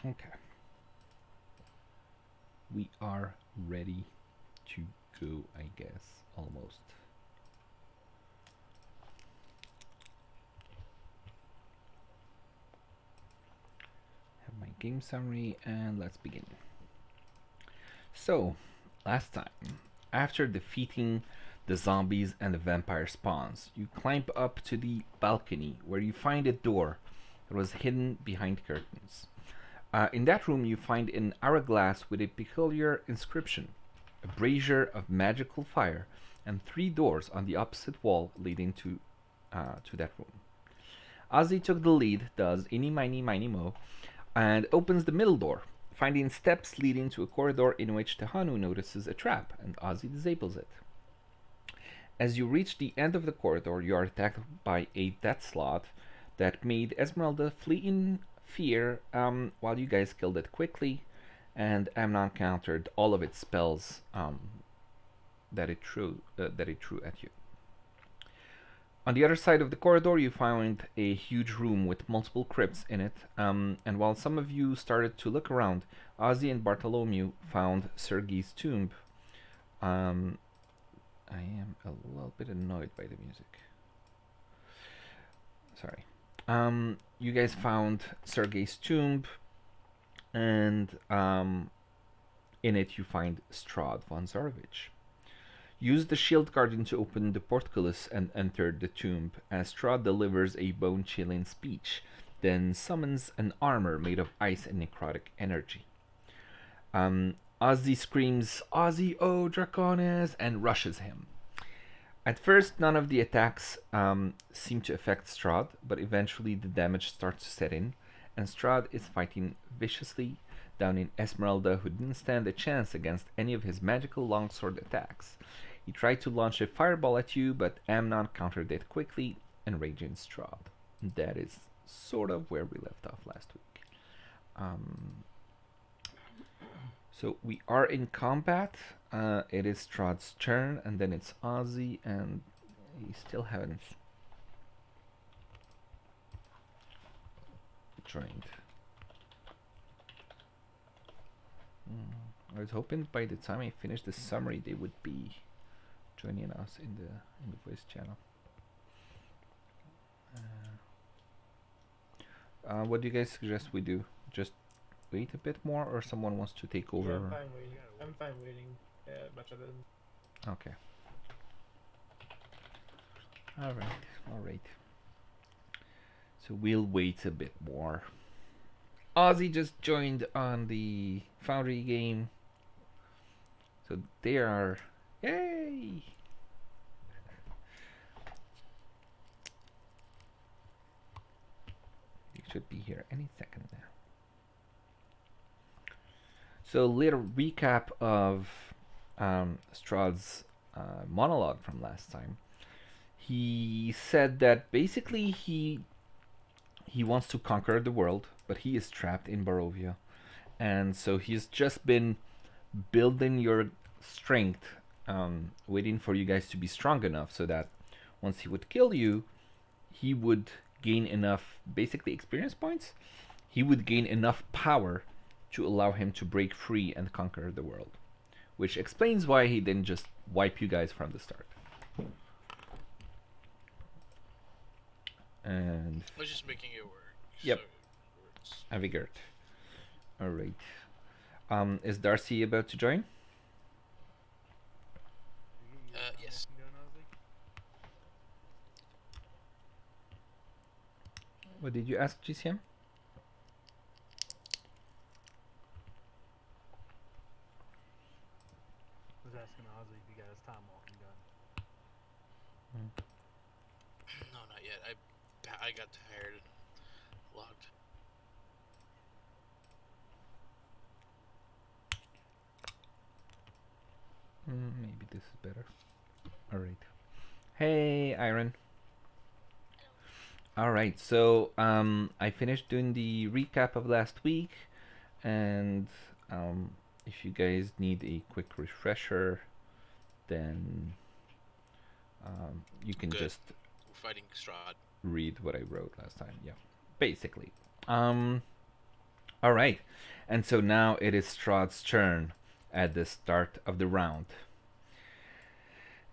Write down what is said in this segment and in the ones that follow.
Okay. We are ready to go, I guess, almost. Have my game summary and let's begin. So, last time, after defeating the zombies and the vampire spawns, you climb up to the balcony where you find a door that was hidden behind curtains. In that room, you find an hourglass with a peculiar inscription, a brazier of magical fire, and 3 doors on the opposite wall leading to that room. Ozzy took the lead, does eeny miny miny mo, and opens the middle door, finding steps leading to a corridor in which Tehanu notices a trap, and Ozzy disables it. As you reach the end of the corridor, you are attacked by a death slot that made Esmeralda flee in fear while you guys killed it quickly, and Amnon countered all of its spells that it threw at you. On the other side of the corridor, you found a huge room with multiple crypts in it, and while some of you started to look around, Ozzy and Bartholomew found Sergei's tomb. I am a little bit annoyed by the music. Sorry. You guys found Sergei's tomb, and in it you find Strahd von Zarovich. Use the shield guardian to open the portcullis and enter the tomb, as Strahd delivers a bone-chilling speech, then summons an armor made of ice and necrotic energy. Ozzy screams, "Ozzy, oh Draconis!" and rushes him. At first, none of the attacks seem to affect Strahd, but eventually the damage starts to set in, and Strahd is fighting viciously, downing Esmeralda, who didn't stand a chance against any of his magical longsword attacks. He tried to launch a fireball at you, but Amnon countered it quickly and raging Strahd. That is sort of where we left off last week. So we are in combat. It is Strahd's turn, and then it's Ozzy, and he still haven't joined. I was hoping by the time I finish the summary, they would be joining us in the voice channel. What do you guys suggest we do? Just wait a bit more, or someone wants to take over? Yeah, I'm fine waiting. I'm fine waiting. Much of it. Okay. All right. So we'll wait a bit more. Ozzy just joined on the Foundry game. So they are... Yay! You should be here any second now. So little recap of Strahd's monologue from last time. He said that basically he wants to conquer the world, but he is trapped in Barovia. And so he's just been building your strength, waiting for you guys to be strong enough so that once he would kill you, he would gain enough, basically experience points. He would gain enough power to allow him to break free and conquer the world. Which explains why he didn't just wipe you guys from the start. And I was just making it work. Yep. So it works. Avigert. Alright. Is Darcy about to join? Yes. What did you ask, GCM? I was asking Ozzy if you got his time walking done. No, not yet. I got tired and logged. Maybe this is better. Alright. Hey, Iron. Alright, so I finished doing the recap of last week, and if you guys need a quick refresher, then you can Good. just We're fighting Strahd. read what I wrote last time. Yeah, basically. All right, and so now it is Strahd's turn at the start of the round.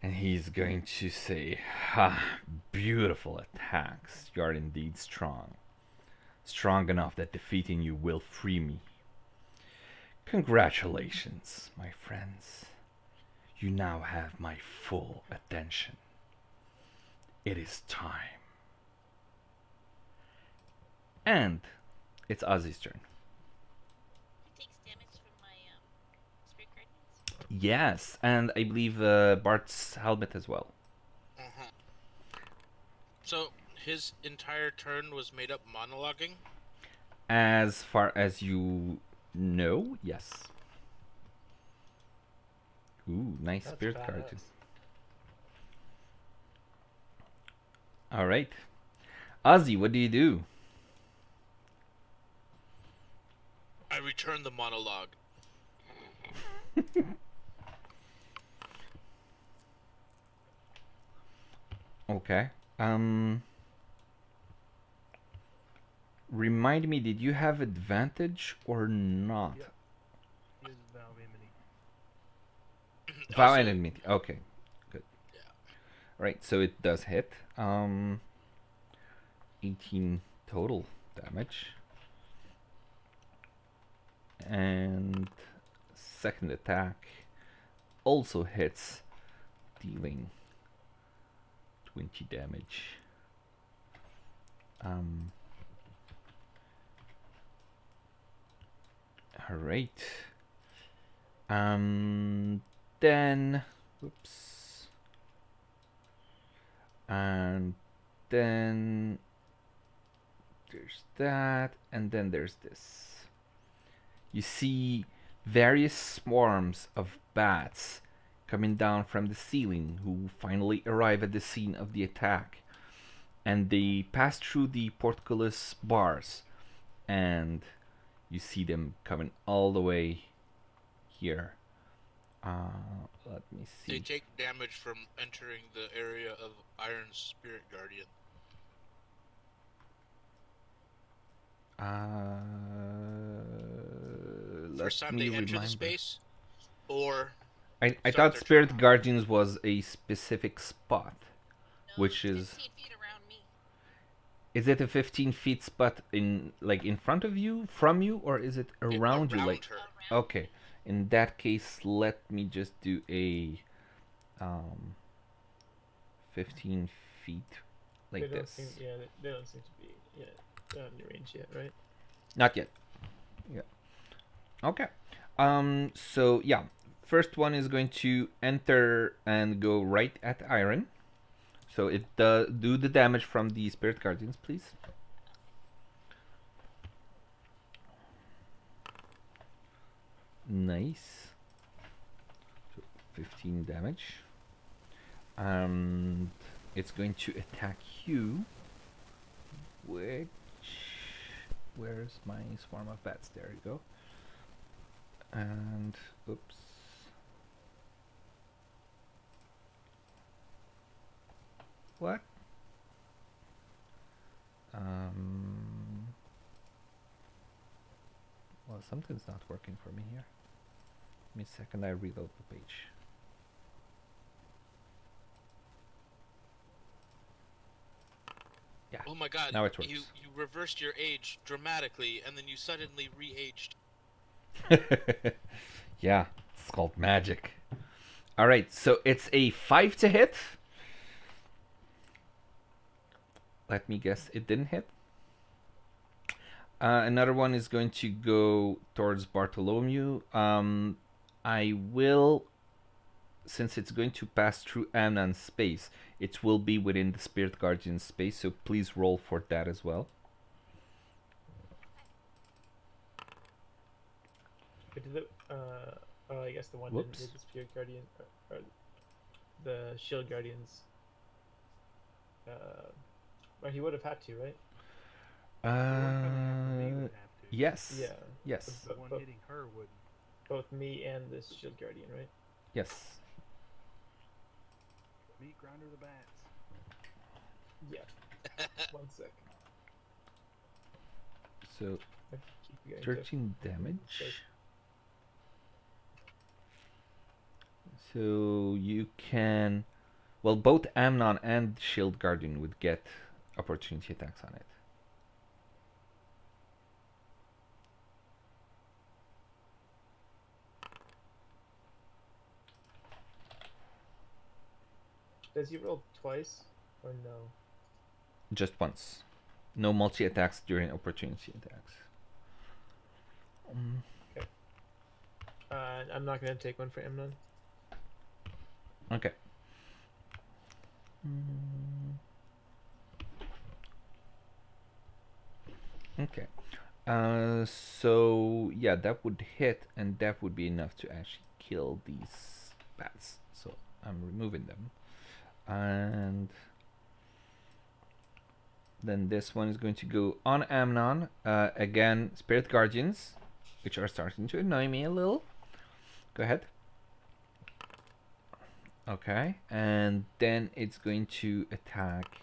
And he's going to say, "Ha, beautiful attacks. You are indeed strong. Strong enough that defeating you will free me. Congratulations, my friends. You now have my full attention. It is time." And it's Ozzy's turn. He takes damage from my spirit guardians. Yes, and I believe Bart's helmet as well. Uh-huh. So his entire turn was made up monologuing. As far as you know, yes. Ooh, nice That's spirit badass. card too. All right, Ozzy, what do you do? I return the monologue. Okay. Remind me, did you have advantage or not? Yep. He is Vow of Enmity. Vow Also- and enmity. Okay, good. Yeah. Right, so it does hit. 18 total damage. And second attack also hits, dealing 20 damage. Alright. Then, whoops. And then there's that, and then there's this. You see various swarms of bats coming down from the ceiling who finally arrive at the scene of the attack. And they pass through the portcullis bars, and you see them coming all the way here. Let me They see. take damage from entering the area of Iron's Spirit Guardian. First Let time me they enter the remember. space, or I start thought their Spirit turn. Guardians was a specific spot. No, Which it's is- 15 feet around me. Is it a 15 feet spot in front of you, from you, or is it around you? Like, her. Around okay, me. in that case, let me just do a 15 feet like they don't this. seem, yeah, they don't seem to be on your range yet, right? Not yet. Yeah. Okay. So yeah, first one is going to enter and go right at Iron. So it do the damage from the Spirit Guardians, please. Nice. So 15 damage. And it's going to attack you. Which, where's my swarm of bats? There you go. And oops. What? Well, something's not working for me here. Give me a second, I reload the page. Yeah. Oh my god, Now it works. you reversed your age dramatically, and then you suddenly re-aged. Yeah, it's called magic. Alright, so it's a 5 to hit. Let me guess, it didn't hit. Another one is going to go towards Bartholomew. I will, since it's going to pass through Amnan's space, it will be within the Spirit Guardian space, so please roll for that as well. But did I guess the one Whoops. didn't hit the Spirit Guardian, or the Shield Guardians. Well, he would have had to, right? The one coming after me would have to. Yes. Yeah. Yes. The one hitting her wouldn't. Both me and this Shield Guardian, right? Yes. Meat grinder the bats. Yeah. 1 sec. So I keep forgetting to 13 damage. Yes. So you can, well, both Amnon and Shield Guardian would get opportunity attacks on it. Does he roll twice or no? Just once. No multi attacks during opportunity attacks. I'm not gonna take one for Amnon. Okay. Okay. So yeah, that would hit, and that would be enough to actually kill these bats. So I'm removing them, and then this one is going to go on Amnon. Again, Spirit Guardians, which are starting to annoy me a little. Go ahead. Okay, and then it's going to attack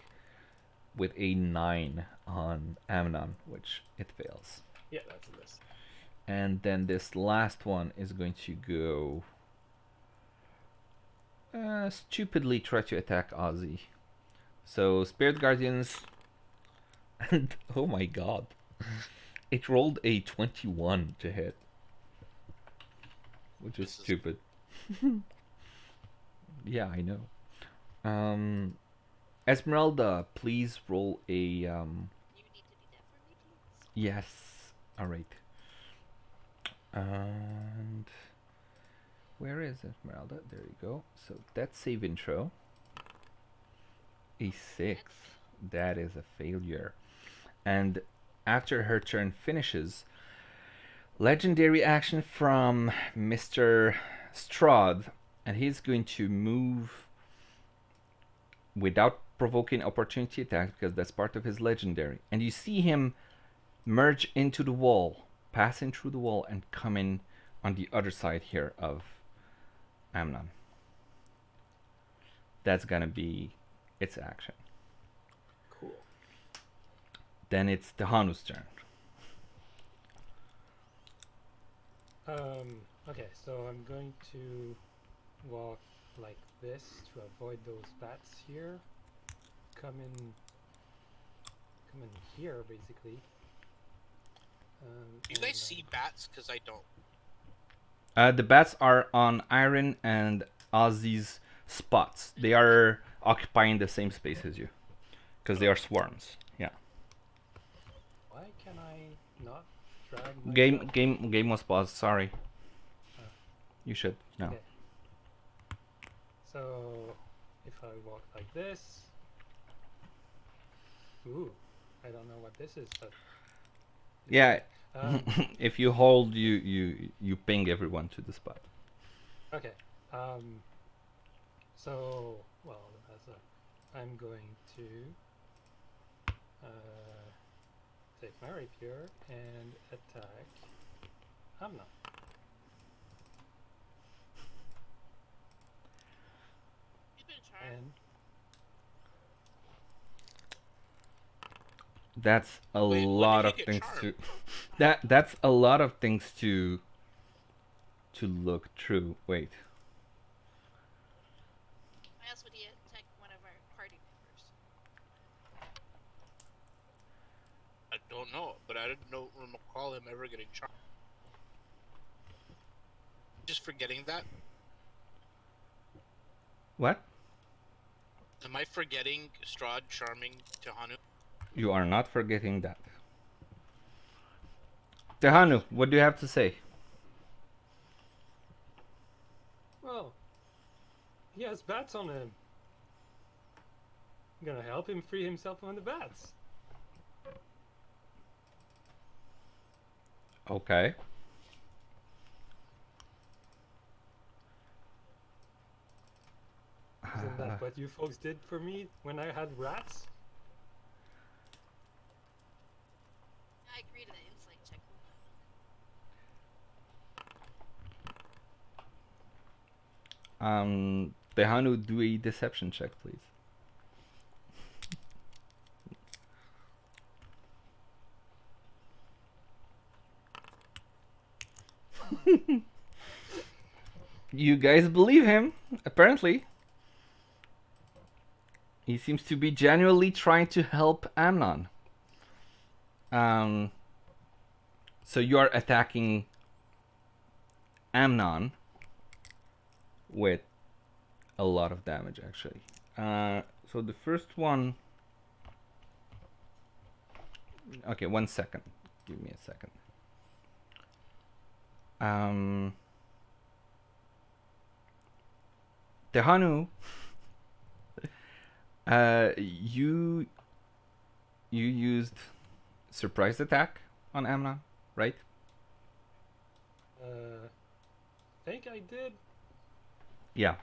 with a 9 on Amnon, which it fails. Yeah, that's a miss. And then this last one is going to go stupidly try to attack Ozzy. So Spirit Guardians, and oh my god, it rolled a 21 to hit, which is stupid. Yeah, I know. Esmeralda, please roll a You need to do that for me, please. yes. All right. And where is Esmeralda? There you go. So that's save intro. A 6. That is a failure. And after her turn finishes, legendary action from Mr. Strahd, and he's going to move without provoking opportunity attacks because that's part of his legendary. And you see him merge into the wall, passing through the wall and coming on the other side here of Amnon. That's gonna be its action. Cool. Then it's the Hanu's turn. Okay, so I'm going to walk like this to avoid those bats here. Come in here, basically. Do you guys see bats? Because I don't. The bats are on Iron and Ozzy's spots. They are occupying the same space as you, because they are swarms. Yeah. Why can I not drag my Game was paused. Sorry. You should no. Okay. So if I walk like this, ooh, I don't know what this is, but Yeah. um, If you hold, you ping everyone to the spot. okay. So well, I'm going to take my rapier and attack Amna. You've been trying. And That's a Wait, when lot did of you get things charmed? to. That's a lot of things to look through. Wait. Why else would he attack one of our party members? I don't know, but I didn't recall him ever getting charmed. Just forgetting that. What? Am I forgetting Strahd charming Tehanu? You are not forgetting that. Tehanu, what do you have to say? well, he has bats on him. I'm gonna help him free himself from the bats. Okay. Isn't that what you folks did for me when I had rats? I agree to the insight check. Tehanu, do a deception check, please. You guys believe him, apparently. He seems to be genuinely trying to help Amnon. So you are attacking Amnon with a lot of damage, actually. So the first one... Okay, 1 second. Give me a second. Tehanu, you used surprise attack on Amnon, right? Think I did. Yeah,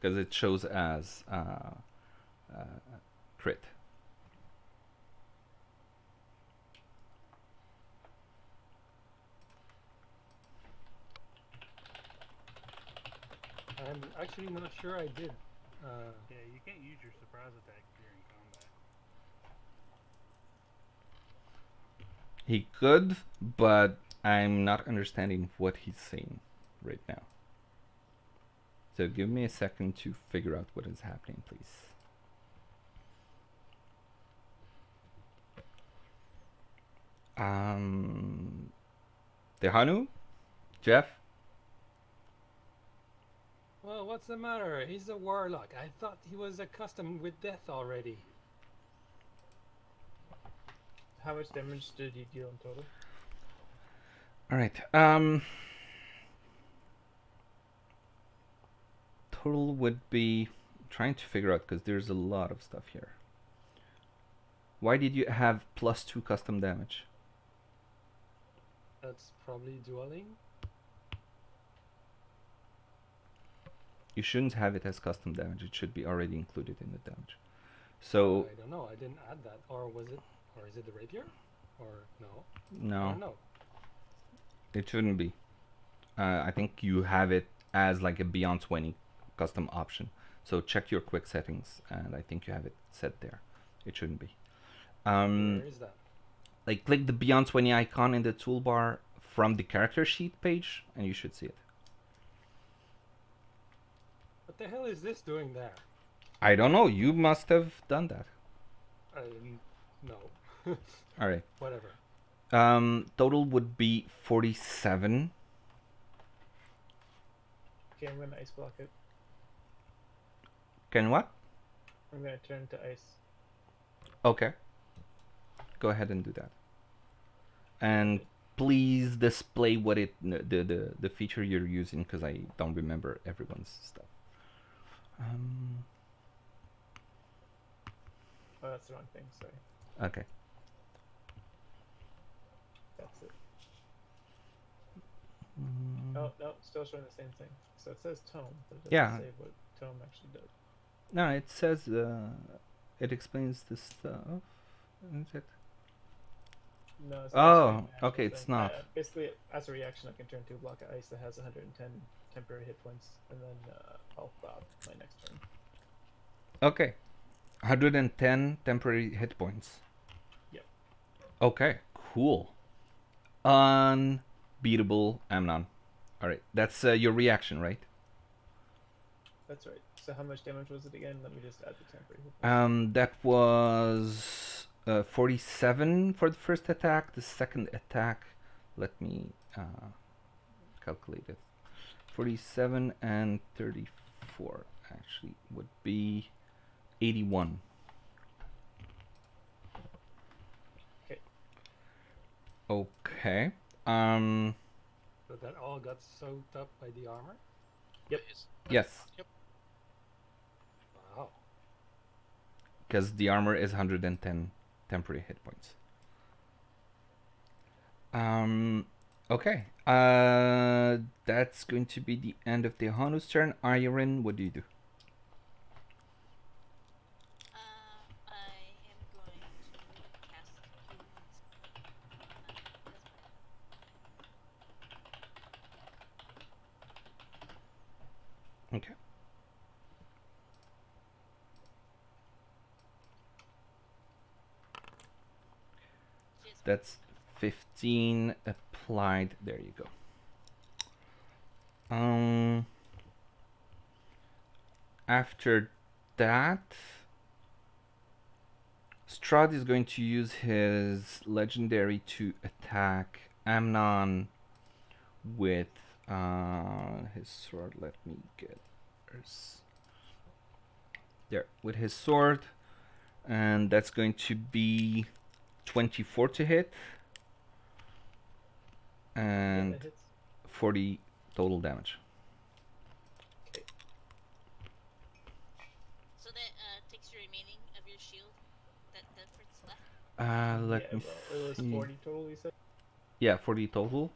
because it shows as crit. I'm actually not sure I did. Yeah, you can't use your surprise attack during combat. He could, but I'm not understanding what he's saying right now. So give me a second to figure out what is happening, please. Tehanu? Jeff? Well, what's the matter? He's a warlock. I thought he was accustomed with death already. How much damage did he deal in total? Alright, total would be... trying to figure out, because there's a lot of stuff here. Why did you have +2 custom damage? That's probably dueling. You shouldn't have it as custom damage. It should be already included in the damage. So... I don't know. I didn't add that. Or was it? Or is it the rapier? Or no? I No, don't know. it shouldn't be. I think you have it as like a Beyond 20 custom option. So check your quick settings, and I think you have it set there. It shouldn't be. Where is that? Like click the Beyond 20 icon in the toolbar from the character sheet page, and you should see it. What the hell is this doing there? I don't know. You must have done that. No. All right. Whatever. Total would be 47. Okay, I'm gonna ice block it. Can what? I'm gonna turn to ice. Okay. Go ahead and do that. And please display what it the feature you're using, because I don't remember everyone's stuff. Oh, that's the wrong thing. Sorry. Okay. That's it. Oh no, still showing the same thing. So it says tome, but it doesn't Yeah. say what tome actually does. No, it says it explains the stuff. Is it? No. It's Oh, not showing the okay, actual it's thing. not. Basically, as a reaction, I can turn to a block of ice that has 110 temporary hit points, and then I'll bob my next turn. Okay. 110 temporary hit points. Yep. Okay, cool. Unbeatable Amnon. Alright, that's your reaction, right? That's right. So how much damage was it again? Let me just add the temporary hit points. That was 47 for the first attack. The second attack, let me calculate it. 47 and 34 actually would be 81. Okay. Okay. So that all got soaked up by the armor? Yep. Yes, Wow. because the armor is 110 temporary hit points. Okay. That's going to be the end of the Hanu's turn. Iron, what do you do? I am going to cast Healing Okay. Just That's 15 applied. There you go. After that, Strahd is going to use his legendary to attack Amnon with his sword. Let me get there with his sword, and that's going to be 24 to hit and that hits. 40 total damage. So that takes your remaining of your shield. That's left. Let me Well, it was see. 40 total, you said? Yeah, 40 total.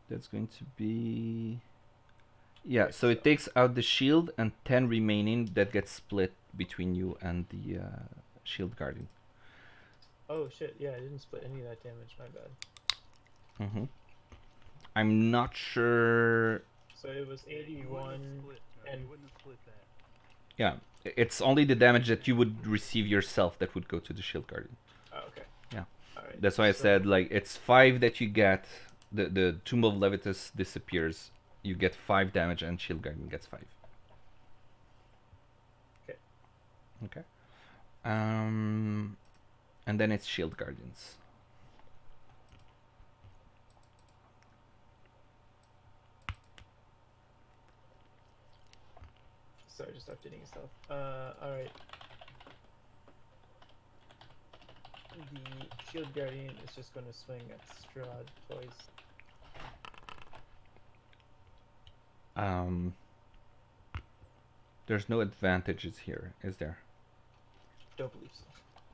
That's going to be... Yeah, Okay, so it takes out the shield and 10 remaining that gets split between you and the shield guardian. Oh shit, yeah, I didn't split any of that damage, my bad. Mm-hmm. I'm not sure... So it was Yeah, you wouldn't 81 have split. No, and you wouldn't have split that. Yeah, it's only the damage that you would receive yourself that would go to the shield guardian. oh, okay. Yeah. Alright. That's why I said, like, it's 5 that you get. The Tomb of Levitus disappears. You get 5 damage and shield guardian gets 5. Okay. Okay. And then it's shield guardians. Sorry, just updating stuff. Alright. The shield guardian is just gonna swing at Strahd twice. There's no advantages here, is there? Don't believe so.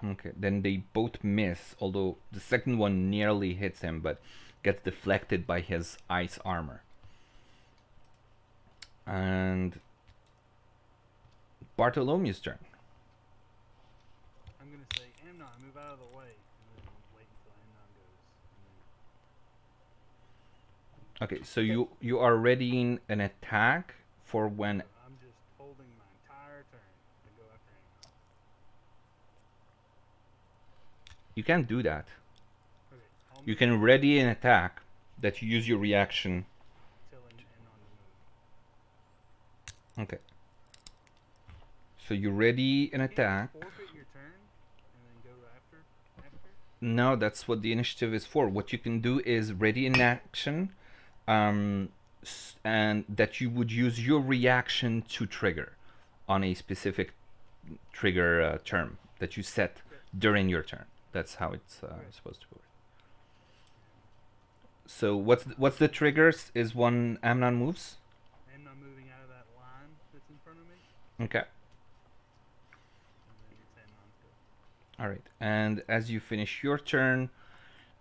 Okay, then they both miss, although the second one nearly hits him, but gets deflected by his ice armor. And Bartholomew's turn. I'm gonna say, Amnon, move out of the way, and then wait until Amnon goes. And then Okay, so you are readying an attack for when... I'm just holding my entire turn to go after Amnon. You can't do that. Okay, I'll You move can ready an attack that you use your reaction. telling Amnon to move. Okay. So you ready an Can't you attack. forfeit your turn and then go after? No, that's what the initiative is for. What you can do is ready an action, and that you would use your reaction to trigger on a specific trigger term that you set during your turn. That's how it's supposed to work. So what's the triggers is when Amnon moves? Amnon moving out of that line that's in front of me, Okay. and then it's Amnon's go. All right. And as you finish your turn,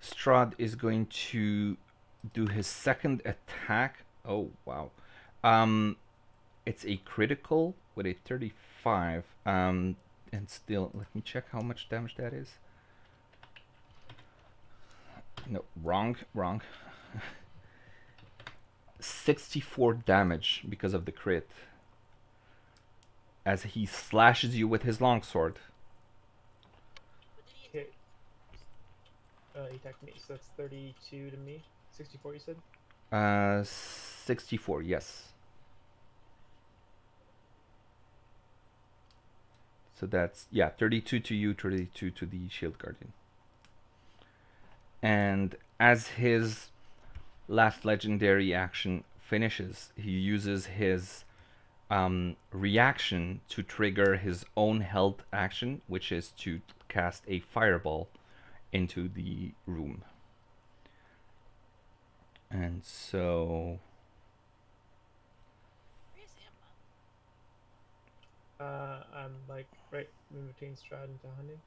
Strahd is going to do his second attack. Oh wow. It's a critical with a 35. And still, let me check how much damage that is. No, wrong. 64 damage because of the crit. As he slashes you with his longsword. What did he Okay. He attacked me, so that's 32 to me. 64, you said? 64, yes. So that's, yeah, 32 to you, 32 to the shield guardian. And as his last legendary action finishes, he uses his reaction to trigger his own health action, which is to cast a fireball into the room. And so... Where's Amnon? I'm like right in between Strahd and Tahani.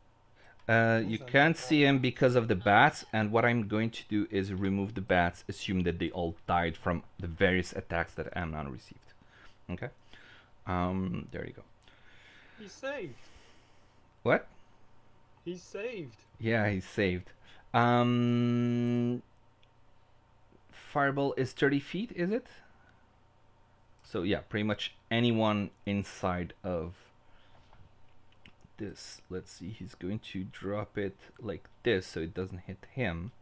You can't see him because of the bats, and what I'm going to do is remove the bats, assume that they all died from the various attacks that Amnon received. Okay? There you go. He's saved. What? He's saved. Yeah, he's saved. Fireball is 30 feet, is it? So yeah, pretty much anyone inside of this. Let's see, he's going to drop it like this so it doesn't hit him.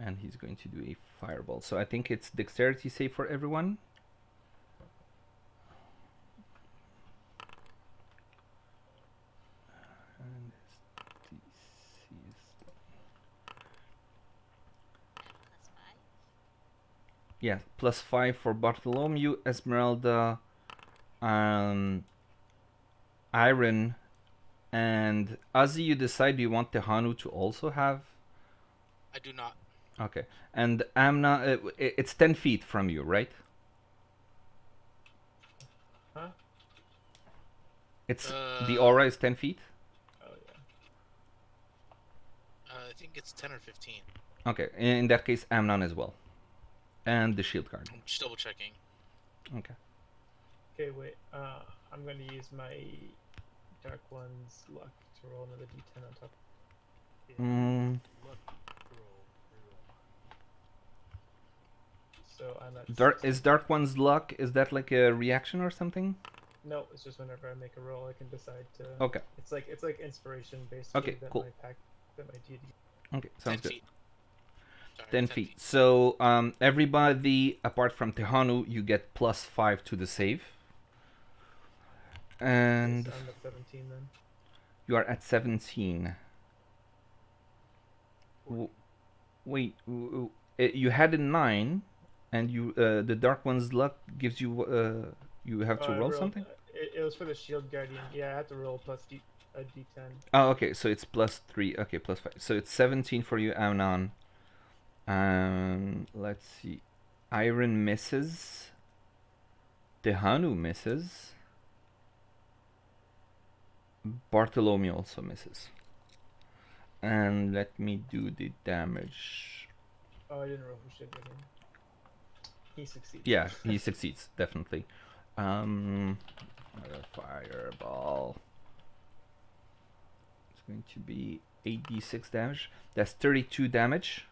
And he's going to do a fireball. So I think it's dexterity save for everyone. And his DC is... +5. Yeah, +5 for Bartholomew, Esmeralda, Iron, and Ozzy. You decide, do you want Tehanu to also have? I do not. Okay, and Amna, it's 10 feet from you, right? Huh? It's the aura is 10 feet. Oh yeah. I think it's 10 or 15. Okay, in that case, Amnon as well, and the shield guard. I'm just double checking. Okay. Okay, wait. I'm going to use my Dark One's luck to roll another d10 on top. Mm, Look, roll, reroll. So I'm at Dark 16. is Dark One's luck. Is that like a reaction or something? No, it's just whenever I make a roll, I can decide to. Okay. It's like inspiration basically. Okay, that cool. That my deity. Okay, 10 sounds good. feet. Sorry, 10 feet. So everybody apart from Tehanu, you get +5 to the save. And So I'm at 17 then. you are at 17. Wait, you had a 9, and you the Dark One's luck gives you you have to I roll rolled- something. It was for the shield guardian. Yeah, I had to roll a d10. Oh, okay, so it's +3. Okay, +5. So it's 17 for you, Amnon. Let's see. Iron misses. Tehanu misses. Bartholomew also misses. And let me do the damage. Oh, I didn't roll for shield guardian. He succeeds. Yeah, he succeeds, definitely. Another fireball. It's going to be 8d6 damage. That's 32 damage.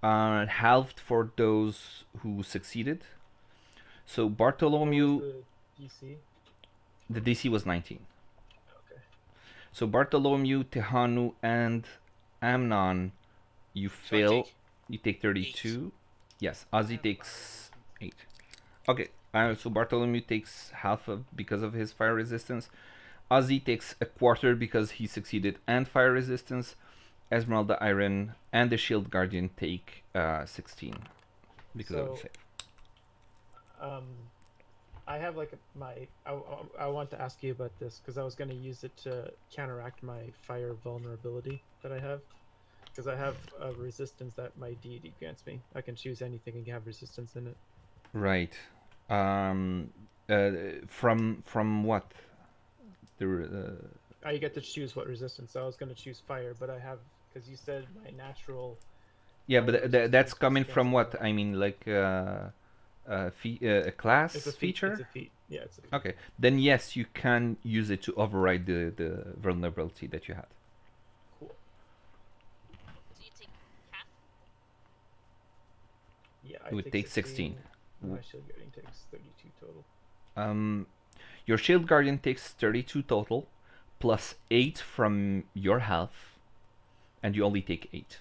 Halved for those who succeeded. So Bartholomew, What was the DC? the DC was 19. Okay. So Bartholomew, Tehanu, and Amnon, you So I fail. take You take 32. Yes, Ozzy have takes fire 8. Okay, so Bartholomew takes half of because of his fire resistance. Ozzy takes a quarter because he succeeded and fire resistance. Esmeralda, Iron, and the Shield Guardian take 16 because of the So- save. I have like I want to ask you about this because I was going to use it to counteract my fire vulnerability that I have. Because I have a resistance that my deity grants me. I can choose anything and have resistance in it. Right. From what? You get to choose what resistance. So I was going to choose fire, but I have because you said my natural. Yeah, fire but resistance that's was coming against from what? fire. I mean, like a class It's a feat, feature. It's a feat. Yeah, it's a feat. Okay, then yes, you can use it to override the vulnerability that you had. Cool. So you take half. Yeah, I It would take 16. and My shield guardian takes 32 total. Your shield guardian takes 32 total, plus 8 from your health, and you only take 8.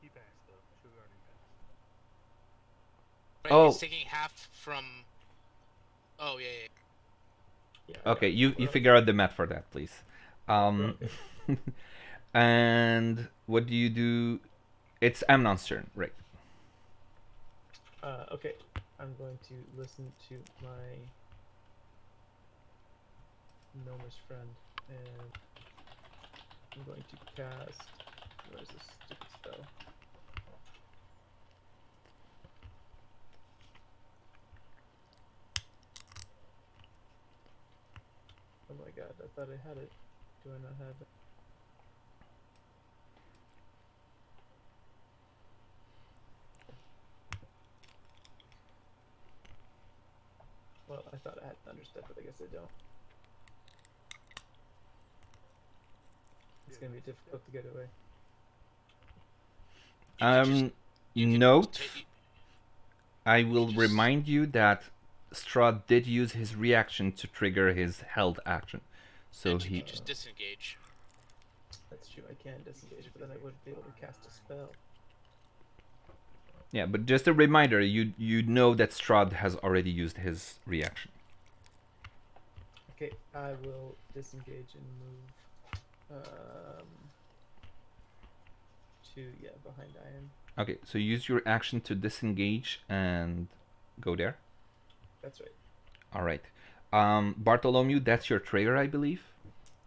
He passed though. Should already passed. Wait, Oh. he's taking half from. Oh yeah, yeah. Yeah. I Okay, got it. you We're figure out the math for that, please. okay. And what do you do? It's Amnon's turn, right? Okay, I'm going to listen to my gnomish friend, and I'm going to cast. Where's this stupid spell? Oh my god, I thought I had it. Do I not have it? Well, I thought I had Thunderstep, but I guess I don't. It's gonna be difficult to get away. You can just- you can Note, take- I will just- remind you that Strahd did use his reaction to trigger his held action. So and you he can just disengage. That's true, I can disengage, but then I wouldn't be able to cast a spell. Yeah, but just a reminder, you know that Strahd has already used his reaction. Okay, I will disengage and move to behind Iron. Okay, so use your action to disengage and go there. That's right. All right. Bartholomew, that's your trigger, I believe.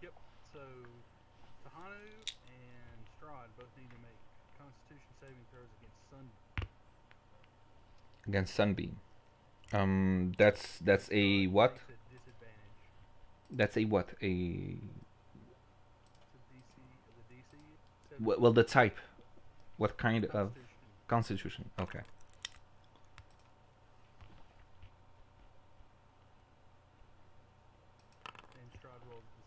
Yep. So Tahanu and Strahd both need to make Constitution saving throws against sun. Against Sunbeam. That's a Strahd what? makes a disadvantage. That's a what? A It's a DC. The DC. well, the type. What kind of Constitution. Constitution? Okay. And Strahd rolls a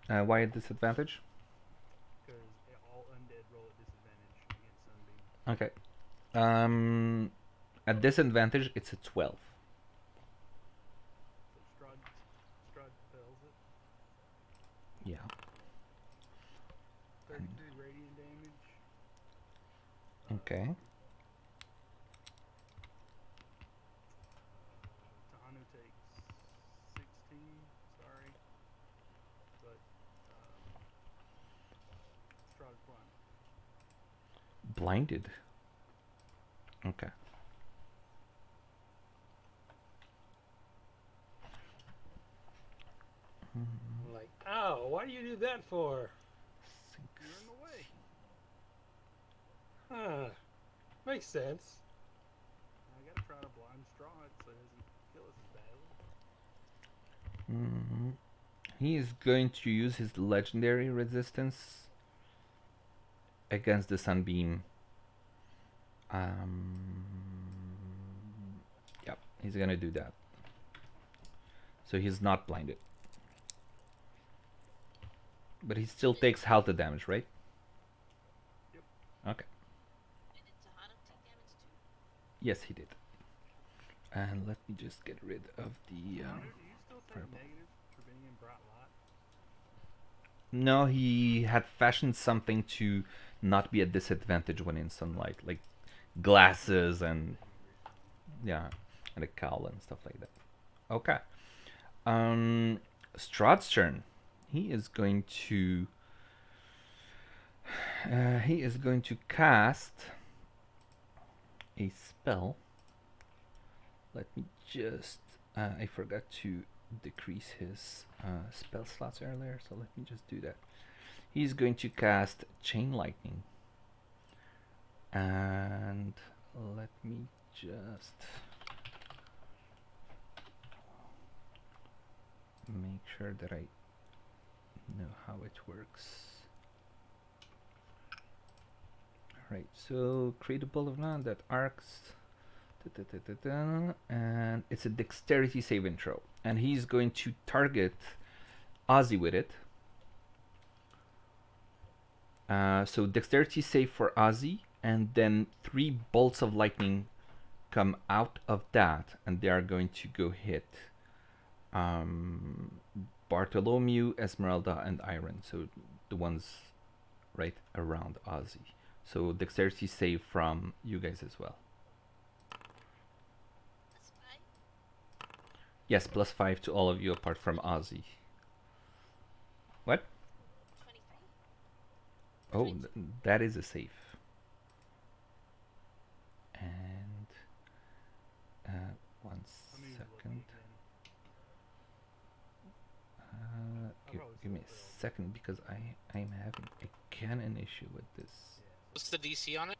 disadvantage Why a disadvantage? because all undead roll at disadvantage against Sunbeam. Okay. At disadvantage, it's a 12. So Strahd fails it. Yeah. 33 radiant damage. Okay. Tahanu takes 16. Sorry, but Strahd is blind. Blinded. Okay. I'm like, ow, why do you do that for? You're in the way. Huh. Makes sense. I gotta try to blind Strahd so he doesn't kill us as badly. Mm-hmm. He is going to use his legendary resistance against the sunbeam. Yep, he's gonna do that. So he's not blinded. But he still takes half the damage, right? Yep. Okay. And did Tahano take damage too? Yes, he did. And let me just get rid of the. Tahanu, do you still take purple. negative for being in bright light? No, he had fashioned something to not be a disadvantage when in sunlight, like glasses and yeah, and a cowl and stuff like that. Okay. Strahd's turn. He is going to. He is going to cast a spell. Let me just. I forgot to decrease his spell slots earlier, so let me just do that. He's going to cast Chain Lightning. And let me just make sure that I know how it works. Alright, so create a ball of land that arcs. And it's a dexterity saving throw. And he's going to target Ozzy with it. So dexterity save for Ozzy, and then 3 bolts of lightning come out of that, and they are going to go hit Bartholomew, Esmeralda, and Iron. So the ones right around Ozzy. So dexterity save from you guys as well. Plus 5? Yes, +5 to all of you apart from Ozzy. What? 23? Oh, that is a save. And one I mean, second. I'll Give, probably give me still a second because I'm having again an issue with this. What's the DC on it?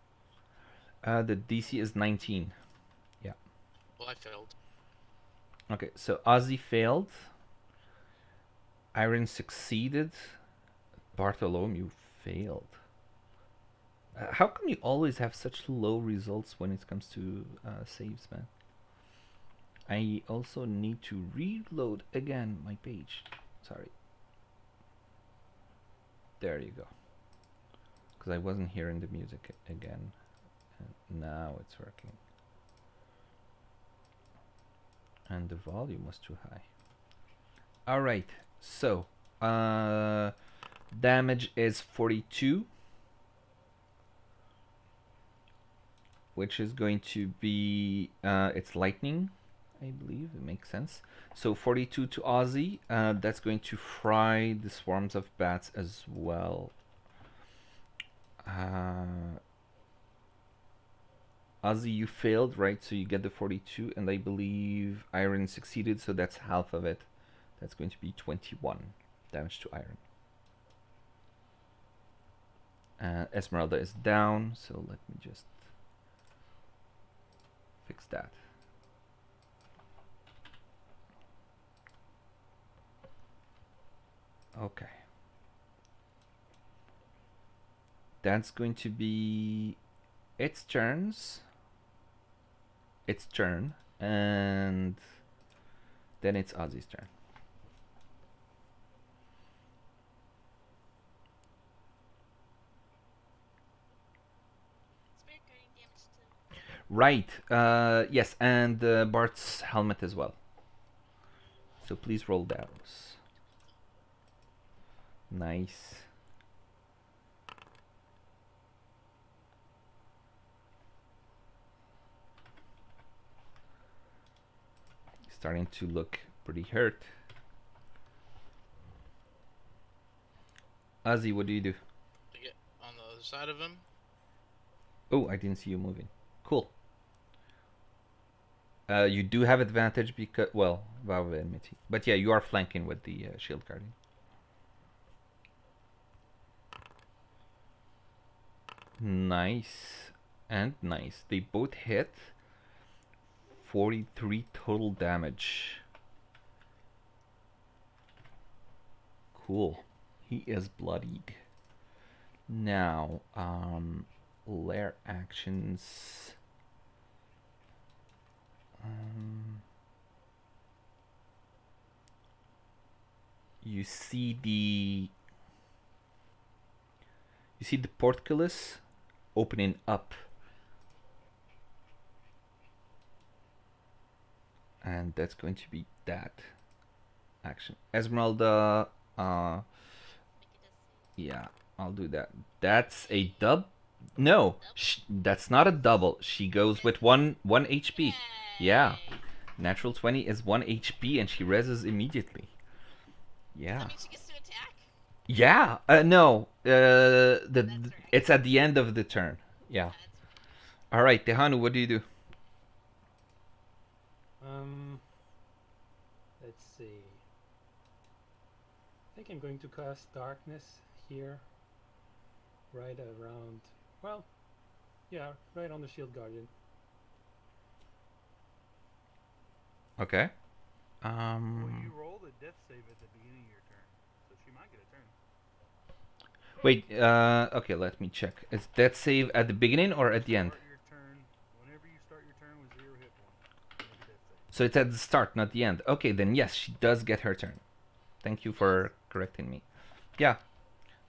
The DC is 19. Well, I failed. Okay, so Ozzy failed. Iron succeeded. Bartholomew failed. How come you always have such low results when it comes to saves, man? I also need to reload again my page. Sorry. There you go. Because I wasn't hearing the music again. And now it's working. And the volume was too high. Alright, so damage is 42. which is going to be it's lightning, I believe. It makes sense. So 42 to Ozzy. That's going to fry the swarms of bats as well. Ozzy, you failed, right? So you get the 42, and I believe Iron succeeded, so that's half of it. That's going to be 21 damage to Iron. Esmeralda is down, so let me just fix that. Okay. That's going to be its turn, and then it's Ozzy's turn. Spirit guarding damage too. Right. Yes, and Bart's helmet as well. So please roll those. Nice. Starting to look pretty hurt. Ozzy, what do you do? To get on the other side of him. Oh, I didn't see you moving. Cool. You do have advantage because, well, Vow of Enmity. But yeah, you are flanking with the shield guardian. Nice and nice. They both hit. 43 total damage. Cool. He is bloodied. Now, lair actions. You see the portcullis opening up, and that's going to be that action. Esmeralda, Make it a save. yeah, I'll do that. That's a dub. No, that's not a double. She goes with one HP. Yeah. Yay. Natural 20 is 1 HP, and she reses immediately. Does Yeah. that mean she gets to attack? Yeah. No. That's right. It's at the end of the turn. Yeah. That's right. All right, Tehanu, what do you do? Let's see. I think I'm going to cast darkness here. Right around, well, yeah, right on the shield guardian. Okay. Well, you roll the death save at the beginning of your turn, so she might get a turn. Wait. Okay. Let me check. Is that save at the beginning or at the end? Start your turn. Whenever you start your turn with 0 hit points, make a death save. So it's at the start, not the end. Okay, then yes, she does get her turn. Thank you for correcting me. Yeah.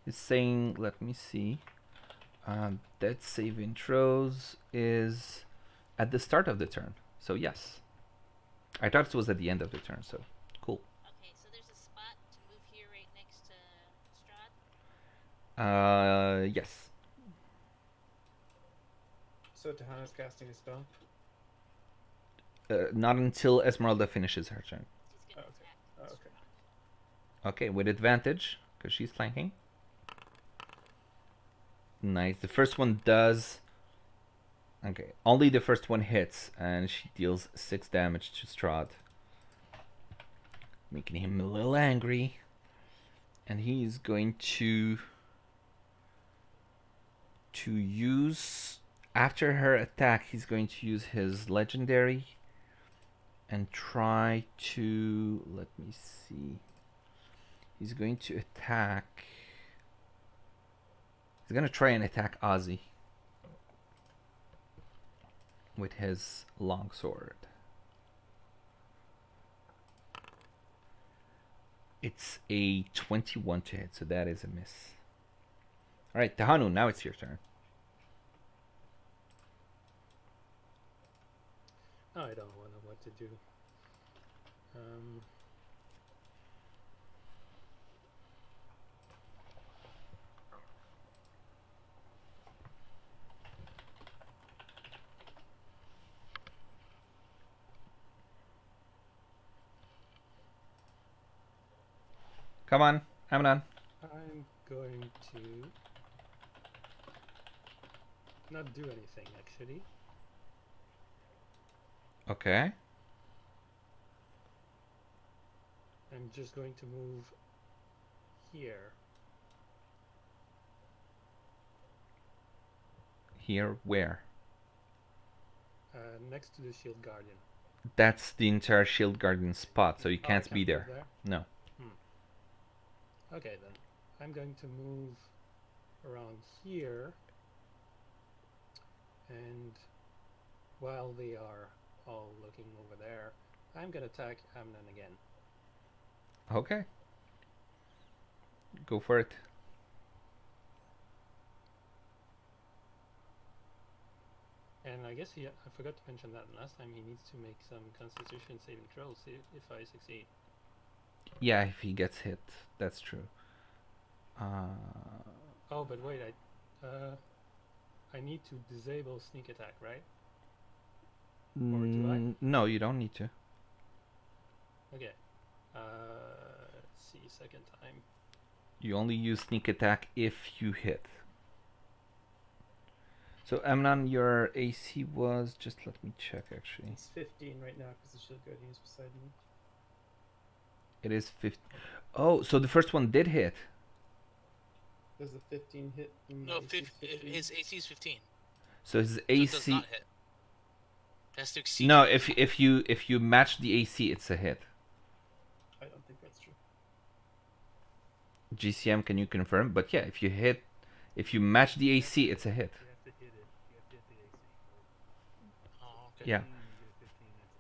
It's saying, let me see. That save intros is at the start of the turn. So yes. I thought it was at the end of the turn, so cool. Okay, so there's a spot to move here right next to Strahd. Yes. So Tahana's casting a spell. Not until Esmeralda finishes her turn. She's gonna Okay. attack. Oh, okay. Strahd. Okay, with advantage, because she's flanking. Nice. The first one does. Okay, only the first one hits, and she deals 6 damage to Strahd, making him a little angry. And he's going to use, after her attack, he's going to use his legendary and try to, let me see. He's going to attack. He's going to try and attack Ozzy with his longsword. It's a 21 to hit, so that is a miss. Alright, Tahanu, now it's your turn. I don't know what to do. Come on, Amnon. I'm going to not do anything actually. Okay. I'm just going to move here. Here, where? Next to the shield guardian. That's the entire shield guardian spot, so you Oh, I can't be move there. No. Okay then. I'm going to move around here, and while they are all looking over there, I'm gonna attack Amnon again. Okay. Go for it. And I guess I forgot to mention that last time he needs to make some Constitution saving throws if I succeed. Yeah, if he gets hit, that's true. Oh, but wait, I need to disable sneak attack, right? Or do I? No, you don't need to. Okay. Let's see, second time. You only use sneak attack if you hit. So Amnon, your AC was, just let me check actually. It's 15 right now because the shield guardian is beside me. It is 50. Oh, so the first one did hit. Does the 15 hit? No, his AC is 15. So his So it does AC. not hit. It has to exceed. No, your if you match the AC, it's a hit. I don't think that's true. GCM, can you confirm? But yeah, if you match the AC, it's a hit. You have to hit it. You have to hit the AC. Oh, okay. Yeah. 15, you get 15, that's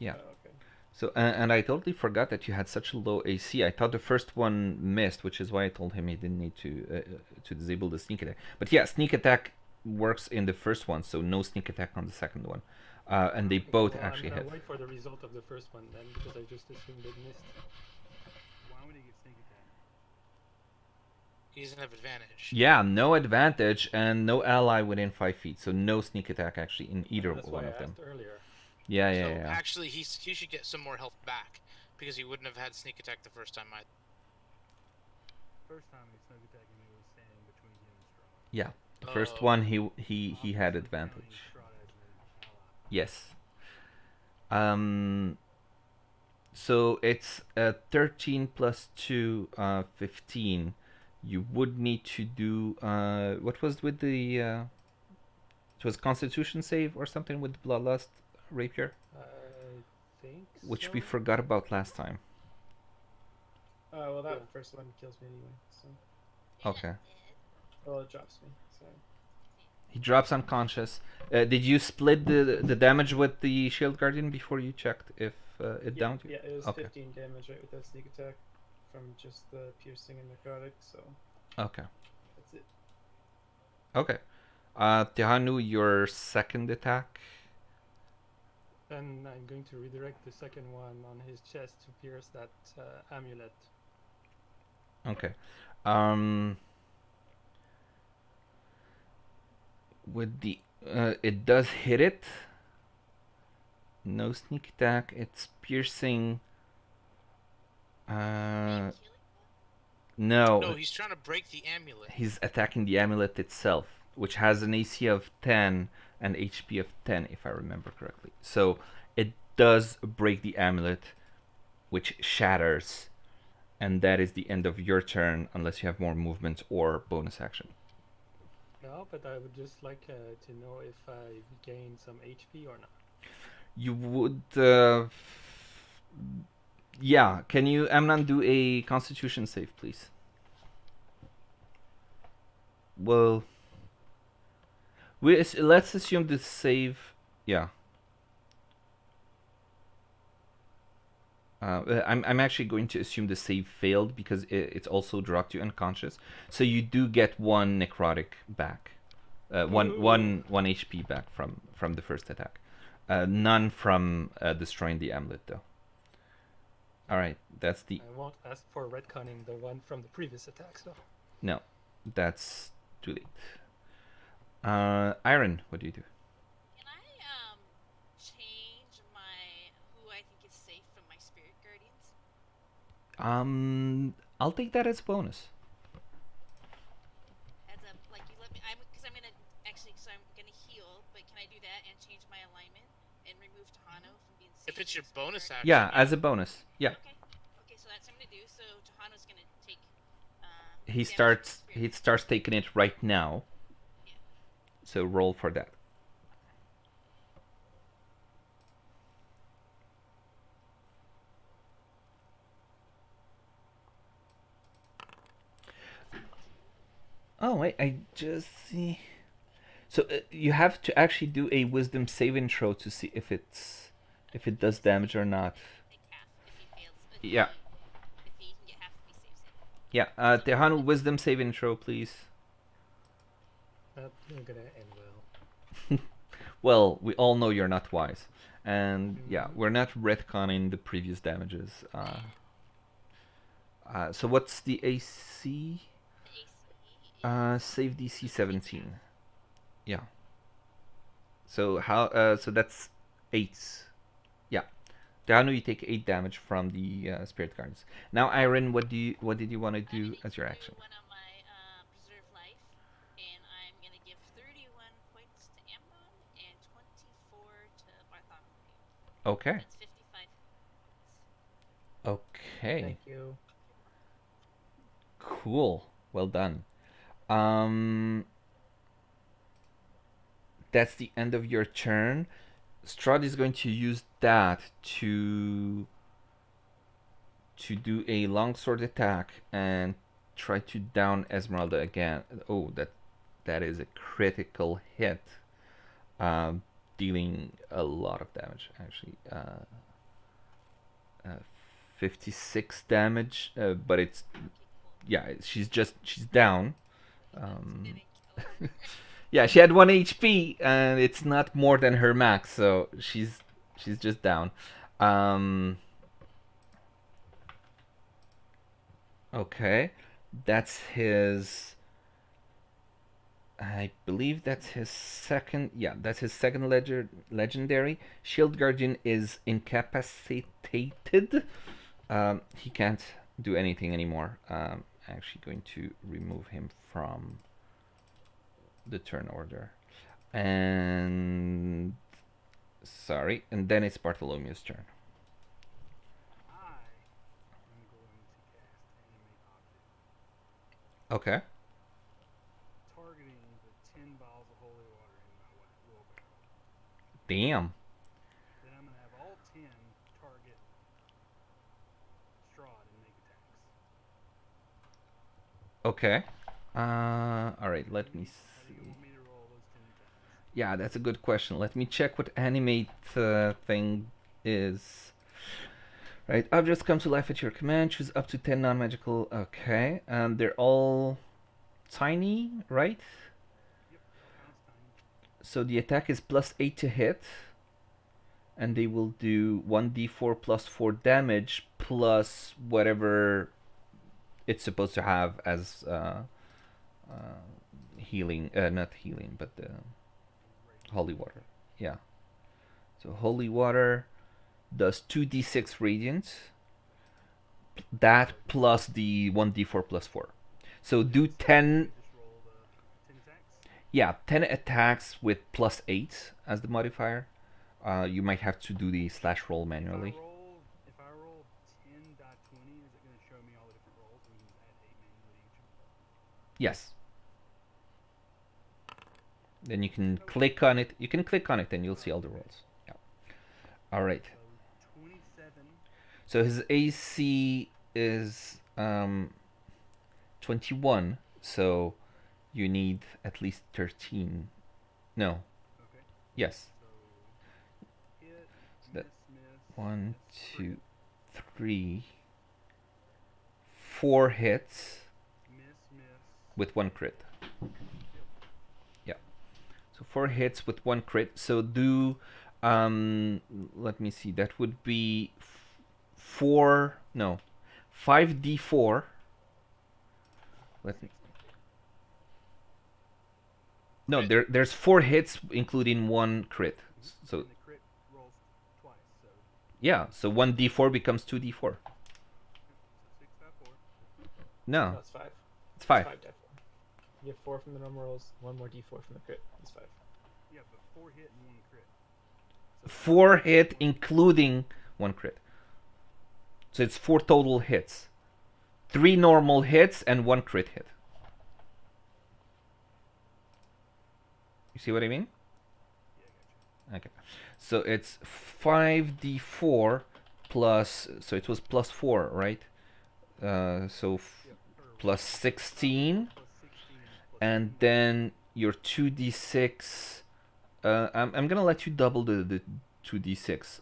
it. Yeah. Oh, okay. So and I totally forgot that you had such a low AC. I thought the first one missed, which is why I told him he didn't need to disable the sneak attack. But yeah, sneak attack works in the first one, so no sneak attack on the second one. And they both Well, actually I'm hit. gonna wait for the result of the first one then, because I just assumed it missed. Why would he get sneak attack? He doesn't have advantage. Yeah, no advantage and no ally within 5 feet, so no sneak attack actually in either That's one why I of them. asked earlier. Yeah, So yeah. actually, he should get some more health back because he wouldn't have had sneak attack the first time. First time he sneak attacked me was standing between him and Strahd. Yeah, the Oh. first one he had Obviously advantage. counting Strahd as an ally. Yes. So it's 13 plus 2, 15. You would need to do what was with the it was Constitution save or something with the Bloodlust rapier, I think which so. we forgot about last time. Well, that Yeah. first one kills me anyway. So, Yeah, Okay. it well, it drops me. So, He drops unconscious. Did you split the damage with the Shield Guardian before you checked if it yeah, downed you? yeah, it was Okay. 15 damage right with that sneak attack from just the piercing and necrotic. So Okay. that's it. Okay. Tehanu, your second attack. Then I'm going to redirect the second one on his chest to pierce that amulet. Okay. With the it does hit it. No sneak attack. It's piercing. Are you killing No, No, he's trying to break the amulet. he's attacking the amulet itself, which has an AC of 10 and HP of 10, if I remember correctly. So it does break the amulet, which shatters, and that is the end of your turn, unless you have more movement or bonus action. No, but I would just like to know if I gain some HP or not. You would, yeah. Can you, Amnon, do a Constitution save, please? Well, let's assume the save. Yeah. I'm actually going to assume the save failed because it also dropped you unconscious. So you do get one necrotic back, one HP back from the first attack. None from destroying the amulet though. All right, that's the I won't ask for retconning the one from the previous attack, so. no, that's too late. Iron, what do you do? Can I change my who I think is safe from my spirit guardians? I'll take that as a bonus. As a like you let me. I'm gonna actually. So I'm gonna heal, but can I do that and change my alignment and remove Tahano from being safe? If it's your as Spirit bonus Guardian? action. Yeah, as a bonus. Yeah. Okay. Okay, so that's what I'm gonna do. So Tahano's gonna take. He damage from starts the he spirit. starts taking it right now. Yeah. So roll for that. Oh wait, I just see. So you have to actually do a wisdom saving throw to see if it does damage or not. Take half if he fails. Yeah. If he can get half if he saves it. Yeah, Tehanu, wisdom saving throw, please. That ain't gonna end well. Well, we all know you're not wise, and yeah, Mhm. we're not retconning the previous damages. So what's the AC? The AC is Save DC 17. Yeah. So so that's 8. Yeah. Tehanu, you take 8 damage from the spirit guards. Now, Iron, what did you want to I'm do gonna as your do action? one of my preserve life, and I'm gonna give 31 points to Amnon and 24 to Bartholomew. Okay. That's 55 points. Okay. Thank you. Cool. Well done. That's the end of your turn. Strahd is going to use that to do a longsword attack and try to down Esmeralda again. Oh, that is a critical hit, dealing a lot of damage actually. 56 damage, but it's Okay, cool. yeah, she's down. That's didn't kill her. Yeah, she had 1 HP, and it's not more than her max, so she's just down. Okay, that's his. I believe that's his second. Yeah, that's his second legendary. Shield Guardian is incapacitated. He can't do anything anymore. Actually going to remove him from the turn order. And sorry, and then it's Bartholomew's turn. I am going to cast Animate Object, Okay. targeting the 10 vials of holy water in my wheelbarrow. Damn. Then I'm going to have all 10 target Strahd and make attacks. Okay. All right. Let me How do you see. want me to roll those 10 attacks? Yeah, that's a good question. Let me check what animate thing is. Right, objects come to life at your command. Choose up to 10 non-magical. Okay, they're all tiny, right? Yep, all kinds of tiny. So the attack is +8 to hit, and they will do 1d4 plus 4 damage plus whatever it's supposed to have as healing. Not healing, but the holy water. Yeah. So holy water does 2d6 radiant. That plus the 1d4 plus 4. So do 10. Just roll the 10 attacks. Yeah, 10 attacks with +8 as the modifier. You might have to do the slash roll manually. If I roll 10 die 20, is it going to show me all the different rolls? We can just add 8 manually to each one. Yes. Then you can click on it. You can click on it and you'll see all the rolls. Yeah. All right. So 27. So his AC is 21. So you need at least 13. No. Okay. Yes. So hit, So that miss, 1, miss, 2, crit, 3, 4 hits miss. with 1 crit. Yeah. So 4 hits with 1 crit. So do let me see. That would be 5d4. Let me. No, there's 4 hits including 1 crit. So And the crit rolls twice, so yeah, so 1d4 becomes 2d4. so No, No, it's 5. it's 5. 5 die 4. You get 4 from the normal rolls, 1 more d4 from the crit. It's 5. Yeah, but 4 hit and 1 crit. So 4 hit, including 1 crit. So it's 4 total hits. 3 normal hits and 1 crit hit. You see what I mean? Yeah, Okay. So it's 5d4 plus. So it was plus 4, right? So gotcha. plus 16. Plus 16 plus And 3. then your 2d6. I'm gonna let you double the 2d6.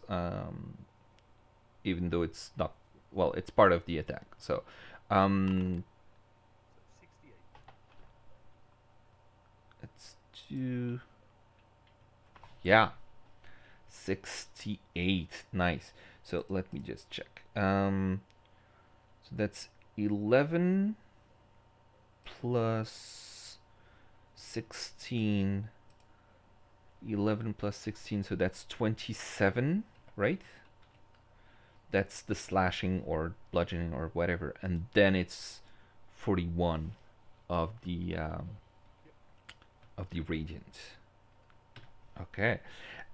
Even though it's not. Well, it's part of the attack. So. So 68. It's 2. Yeah. 68. Nice. So let me just check. So that's 11 plus 16. 11 plus 16, so that's 27, right? That's the slashing or bludgeoning or whatever, and then it's 41 of the radiant. Okay,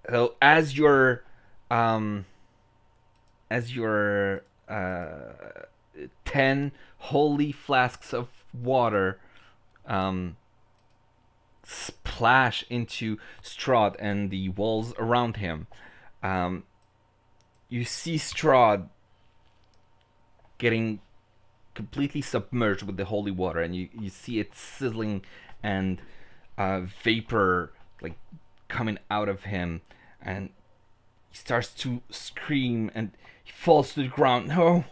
so as your 10 holy flasks of water splash into Strahd and the walls around him, you see Strahd getting completely submerged with the holy water, and you see it sizzling and vapor like coming out of him, and he starts to scream and he falls to the ground. No,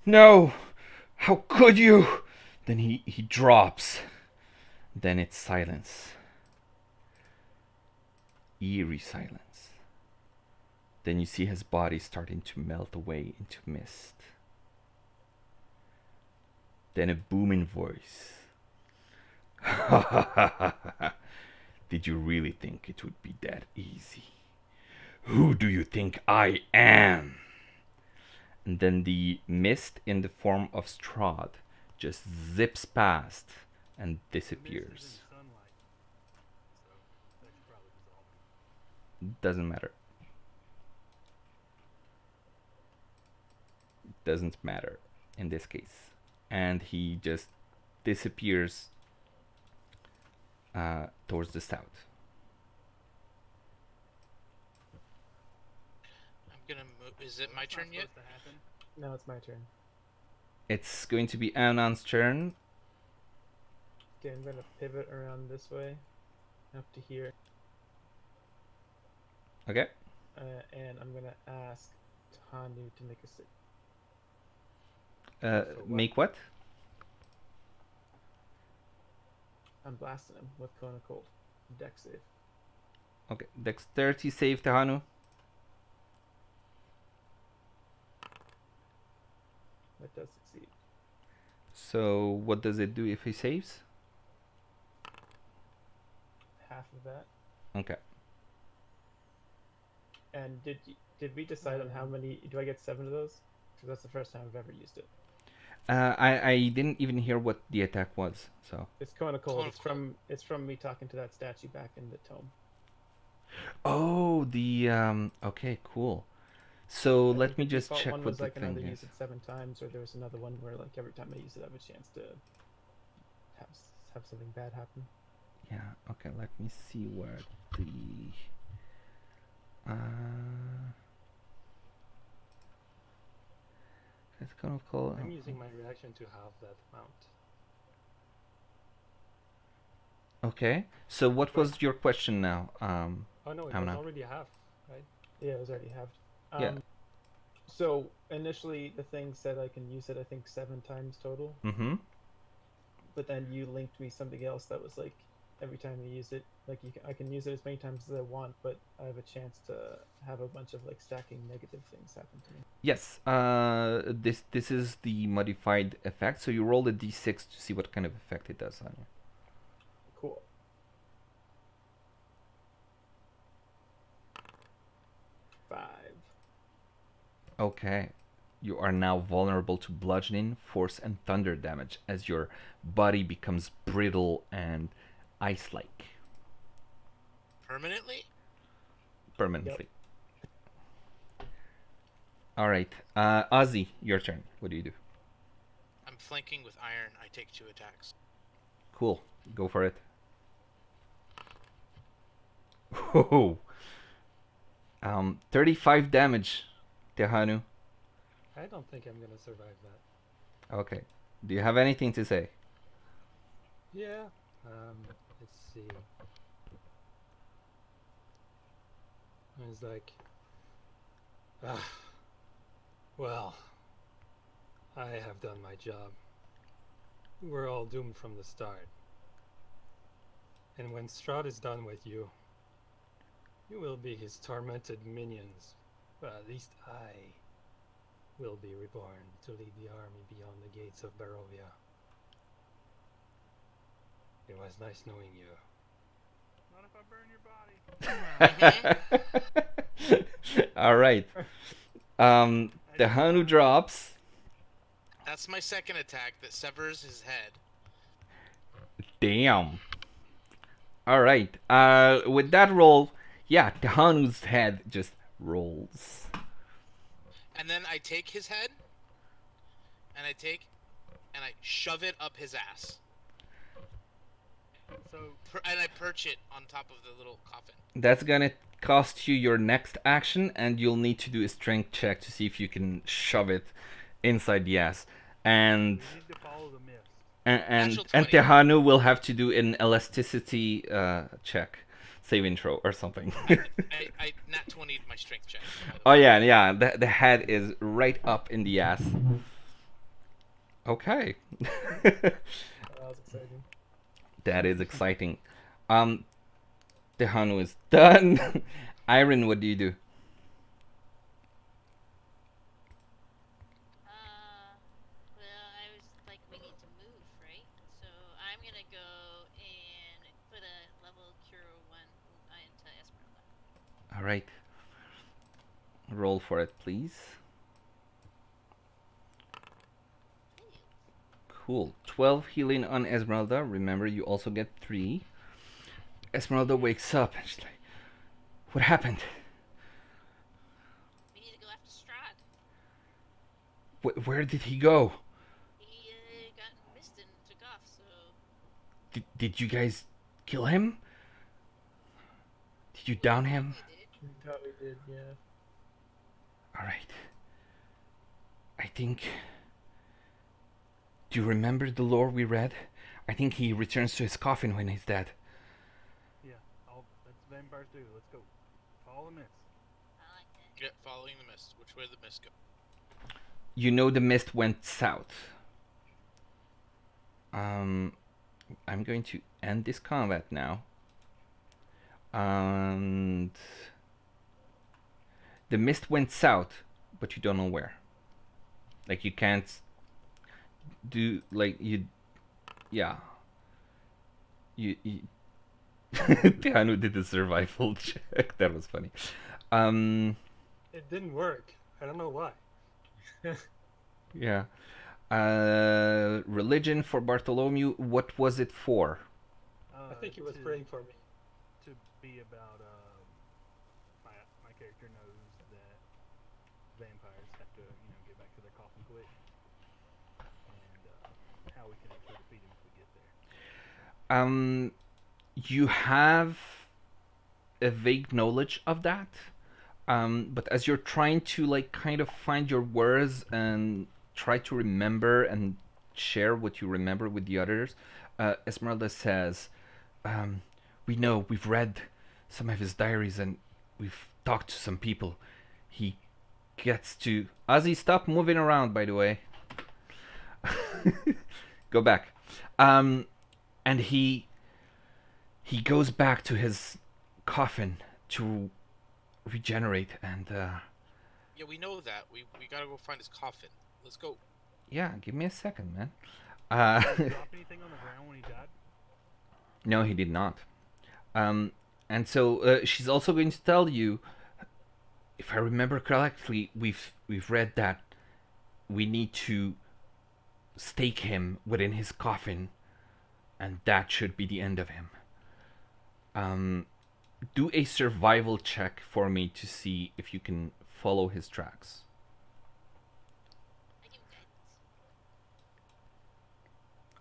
no, how could you? Then he drops. Then it's silence. Eerie silence. Then you see his body starting to melt away into mist. Then a booming voice. Did you really think it would be that easy? Who do you think I am? And then the mist in the form of Strahd just zips past and The mist is disappears. in sunlight. So that should probably dissolve him. Doesn't matter. Doesn't matter in this case. And he just disappears towards the south. I'm gonna move. Is it my That's not turn yet? supposed to happen. Now it's my turn. It's going to be Anon's turn. Okay, I'm gonna pivot around this way, up to here, Okay. and I'm gonna ask Tanu to make a save. Make what? I'm blasting him with Cone of Cold. Dex save. Okay. Dexterity save, Tahanu. That does succeed. So what does it do if he saves? Half of that. Okay. And did we decide on how many? Do I get 7 of those? Because that's the first time I've ever used it. I didn't even hear what the attack was. So. It's Cone of Cold. Cone of It's from me talking to that statue back in the tome. Oh, the Okay, cool. So I let think me the just default check one what was the I can thing either is. use it 7 times, or there was another one where like every time I use it, I have a chance to have something bad happen. Yeah. Okay. Let me see where the. It's kind of cool. I'm using my reaction to halve that amount. Okay. So what was your question now? Oh no, it I'm was not. already half, right? Yeah, it was already halved. Yeah. So initially the thing said I can use it I think 7 times total, Mm-hmm. but then you linked me something else that was like every time you use it, like I can use it as many times as I want, but I have a chance to have a bunch of like stacking negative things happen to me. Yes. This is the modified effect. So you roll a d6 to see what kind of effect it does on you. Cool. 5. Okay. You are now vulnerable to bludgeoning, force, and thunder damage as your body becomes brittle and ice-like Permanently? permanently. All right, Ozzy, your turn. What do you do? I'm flanking with iron. I take 2 attacks. Cool. Go for it. Whoa. 35 damage, Tehanu. I don't think I'm gonna survive that. Okay. Do you have anything to say? Yeah. Let's see. It's like, well, I have done my job. We're all doomed from the start. And when Strahd is done with you, you will be his tormented minions. But at least I will be reborn to lead the army beyond the gates of Barovia. It was nice knowing you. Not if I burn your body. All right. The Hanu drops. That's my second attack that severs his head. Damn. All right. With that roll, yeah, the Hanu's head just rolls. And then I take his head, and I shove it up his ass. So And I perch it on top of the little coffin. That's gonna cost you your next action, and you'll need to do a strength check to see if you can shove it inside the ass. And we need to follow the mist. and Natural and 20. Tehanu will have to do an elasticity check, saving throw or something. I nat 20'd my strength check. Oh yeah. The head is right up in the ass. Okay. That was exciting. That is exciting. Tehanu is done. Iron, what do you do? Well, I was like, we need to move, right? So I'm gonna go and put a level cure 1 into Esmeralda. All right. Roll for it, please. Cool. 12 healing on Esmeralda. Remember, you also get 3. Esmeralda wakes up and she's like, "What happened? We need to go after Strahd. Where did he go? He got missed and took off, so Did you guys kill him? Did you down him? we did. We thought we did, yeah. All right. I think. Do you remember the lore we read? I think he returns to his coffin when he's dead. Yeah, that's what vampires do. Let's go. Follow the mist. I like that. Get following the mist. Which way did the mist go? You know the mist went south. I'm going to end this combat now. And the mist went south, but you don't know where. Like you can't do like you. Yeah. You Tehanu did the survival check. That was funny. It didn't work. I don't know why. Yeah. Religion for Bartholomew. What was it for? I think he was to, praying for me. to be about. My character knows that vampires have to, get back to their coffin quick, and how we can actually defeat him if we get there. You have a vague knowledge of that, but as you're trying to like kind of find your words and try to remember and share what you remember with the others, Esmeralda says, "We know, we've read some of his diaries and we've talked to some people. He gets to Ozzy, stop moving around, by the way. Go back. And he goes back to his coffin to regenerate and Yeah, we know that. We gotta go find his coffin. Let's go. yeah, give me a second, man. Did he drop anything on the ground when he died? No, he did not. And so she's also going to tell you, if I remember correctly, we've read that we need to stake him within his coffin, and that should be the end of him. Do a survival check for me to see if you can follow his tracks. I do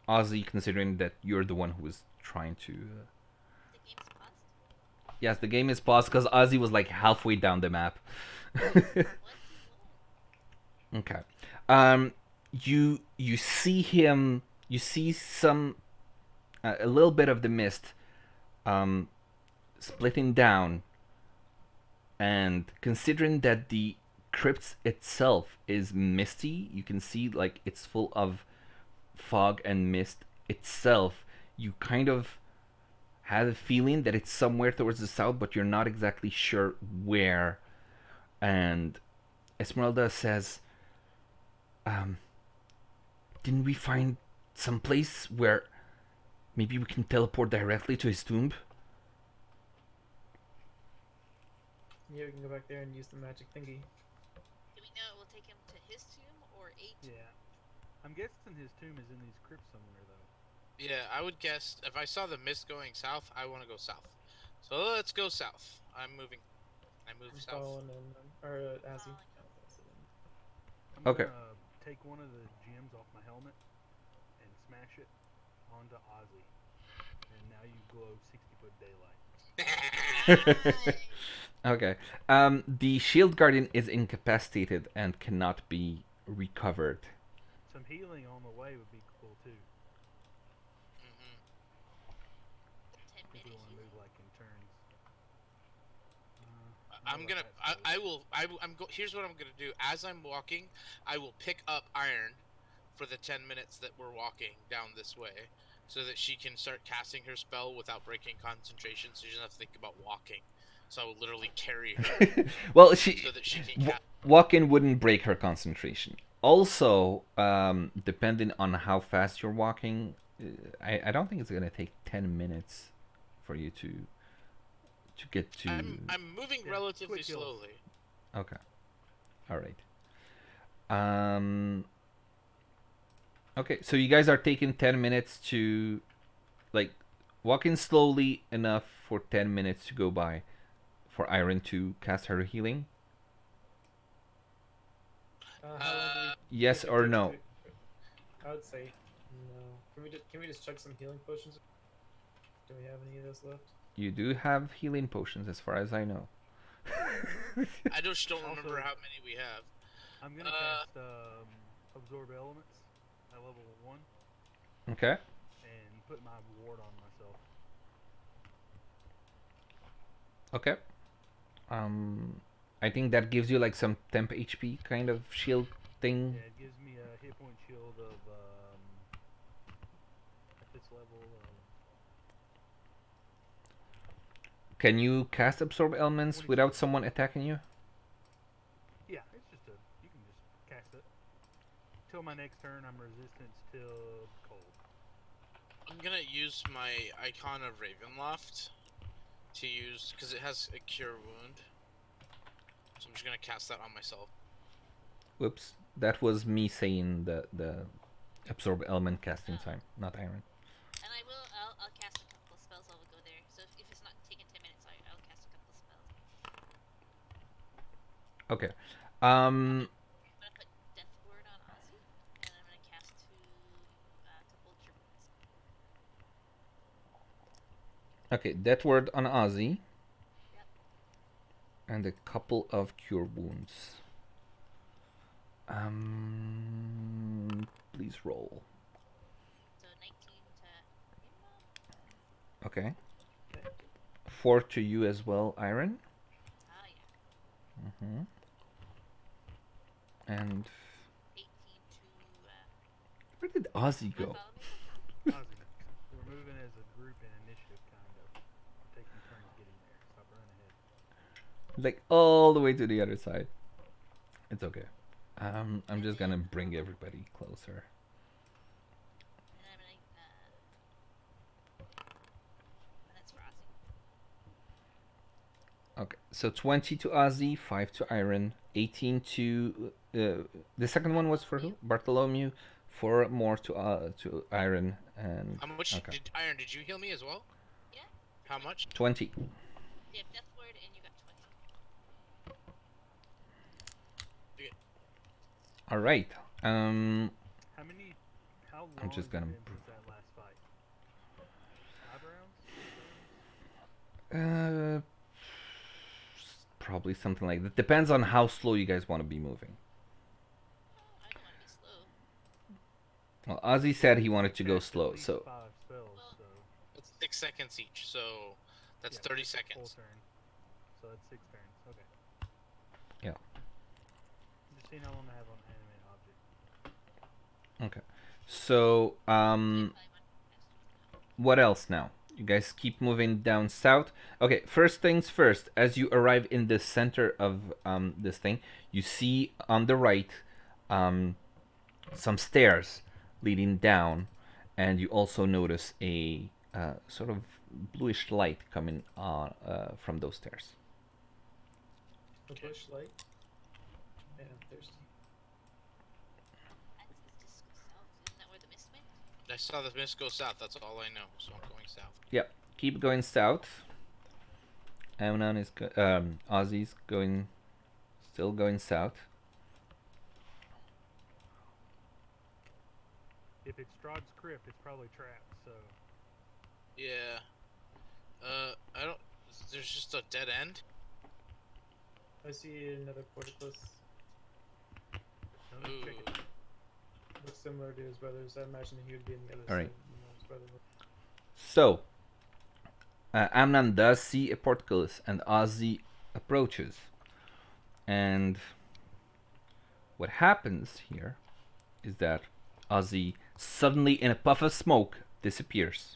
guidance. Ozzy, considering that you're the one who was trying to. The game's paused. Yes, the game is paused because Ozzy was like halfway down the map. What do you want? Okay. You see him. You see some a little bit of the mist, splitting down, and considering that the crypt itself is misty, you can see like it's full of fog and mist itself. You kind of have a feeling that it's somewhere towards the south, but you're not exactly sure where. And Esmeralda says, didn't we find some place where maybe we can teleport directly to his tomb? Yeah, we can go back there and use the magic thingy. Do we know it will take him to his tomb or a tomb? Yeah. I'm guessing his tomb is in these crypts somewhere, though. Yeah, I would guess if I saw the mist going south, I want to go south. So let's go south. I'm moving. I move I'm south. following in, or Azzy. I'm Okay. gonna take one of the gems off my helmet and smash it onto Ozzy. And now you glow 60-foot daylight. Okay. The shield guardian is incapacitated and cannot be recovered. Some healing on the way would be cool too. Mhm. 10 If we minute want to move healing. like in turns. I'm gonna. I will. I'm go. Here's what I'm gonna do. As I'm walking, I will pick up Iron for the 10 minutes that we're walking down this way, so that she can start casting her spell without breaking concentration. So she doesn't have to think about walking. So I will literally carry her Well, she so that she can cast. walk-in wouldn't break her concentration. Also, depending on how fast you're walking, I don't think it's gonna take 10 minutes for you to get to. I'm moving Yeah, relatively quick heals. slowly. Okay. All right. Okay, so you guys are taking 10 minutes to, like, walking slowly enough for 10 minutes to go by for Iron to cast her healing? How long do we Yes think it or takes no? I would say no. Can we just chug some healing potions? Do we have any of those left? You do have healing potions as far as I know. I just don't remember Also- how many we have. I'm gonna cast Absorb Elements at level 1 Okay. and put my ward on myself. Okay. I think that gives you like some temp HP kind of shield thing. Yeah, it gives me a hit point shield of at this level. Can you cast absorb elements 22. without someone attacking you? Yeah, it's just you can just cast it. Till my next turn, I'm resistant till cold. I'm gonna use my icon of Ravenloft to use because it has a cure wound. So I'm just gonna cast that on myself. Whoops. That was me saying the absorb element casting time, not Iron. And I'll cast a couple of spells while we go there. So if it's not taking 10 minutes, I'll cast a couple of spells. Okay. I'm gonna put Death Word on Ozzy, and I'm gonna cast couple of Cure Wounds. Okay, that word on Ozzy. Yep. And a couple of cure wounds. Please roll. So 19 to Okay. 4 to you as well, Iron. oh yeah, Mm-hmm. And 18 to where did Ozzy go? follow me? Ozzy, we're moving as a group in initiative, kind of. We're taking turns getting there. Stop running ahead. Like all the way to the other side. It's okay. I'm just gonna bring everybody closer. And I'm gonna and that's for Ozzy. Okay, so 20 to Ozzy, 5 to Iron, 18 to the second one was for who? Bartholomew, 4 more to Iron, and How much okay. did Iron? Did you heal me as well? Yeah. How much? 20. You have Death Ward and you got 20. All right. How many? How long I'm just has it gonna been since that last fight? 5 rounds? 6 rounds? Probably something like that. Depends on how slow you guys want to be moving. Oh, I don't want to be slow. Well, Ozzy said he wanted to go Cast at slow, least so 5 spells, Well- so That's 6 seconds each, so that's yeah, 30 full seconds. turn. So that's 6 turns. Okay. Yeah. Just seeing how long I have on animate object. okay. So Yeah, I want to be faster. what else now? You guys keep moving down south. Okay, first things first. As you arrive in the center of this thing, you see on the right some stairs leading down, and you also notice a sort of bluish light coming on from those stairs. A bush light. Man, I'm thirsty. Let's just go south. Isn't that where the mist went? I saw the mist go south. That's all I know. So I'm going south. Yep. Keep going south. Amnon is Ozzy's going, still going south. If it's Strahd's crypt, it's probably trapped. So Yeah. I don't. There's just a dead end. I see another portcullis. no, let's check it. Looks similar to his brother's. I imagine he would be on the other All right. side. You know, his brother would. So, Amnon does see a portcullis, and Ozzy approaches. And what happens here is that Ozzy suddenly, in a puff of smoke, disappears.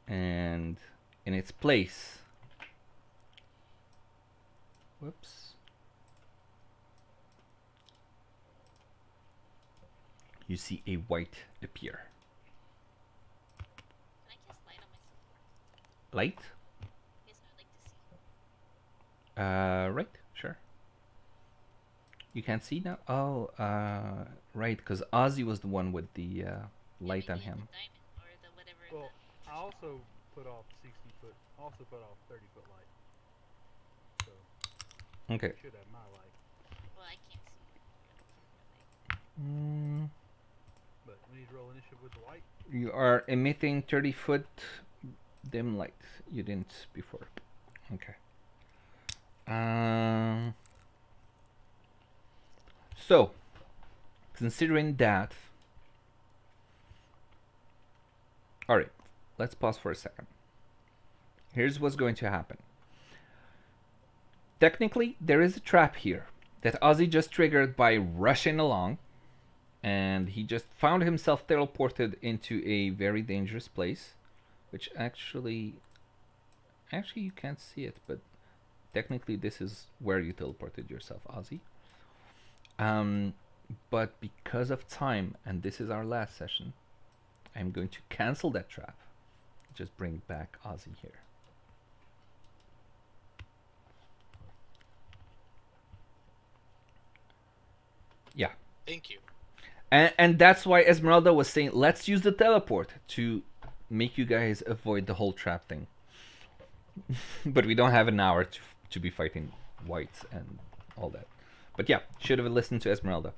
And in its place, whoops, you see a white appear. Can I cast light on myself? Light? Yes, I would like to see. Right, sure. You can't see now? Oh, right, because Ozzy was the one with the light on Maybe him. The diamond or the whatever. Well, the I also put off 60 foot. Also put off 30 foot light. So Okay. you should have my light. well, I can't see. But we need to roll initiative with the light. You are emitting 30-foot dim light. You didn't before. Okay. So, considering that, all right, let's pause for a second. Here's what's going to happen. Technically, there is a trap here that Ozzy just triggered by rushing along, and he just found himself teleported into a very dangerous place, which actually you can't see it, but technically this is where you teleported yourself, Ozzy. But because of time, and this is our last session, I'm going to cancel that trap. Just bring back Ozzy here. Yeah. Thank you. And that's why Esmeralda was saying, let's use the teleport to make you guys avoid the whole trap thing. But we don't have an hour to be fighting whites and all that. But yeah, should have listened to Esmeralda.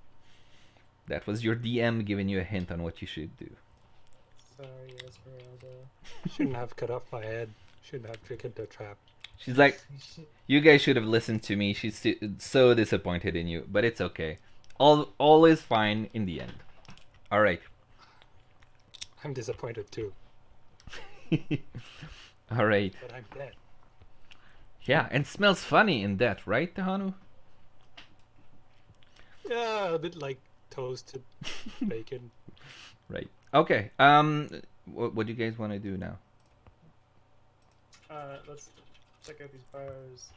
That was your DM giving you a hint on what you should do. Sorry, Esmeralda. Shouldn't have cut off my head. Shouldn't have triggered the trap. She's like, you guys should have listened to me. She's so disappointed in you, but it's okay. All is fine in the end. All right. I'm disappointed too, All right. but I'm dead. Yeah, and smells funny in that, right, Tahanu? Yeah, a bit like toasted bacon. Right. Okay. What do you guys want to do now? Let's check out these bars.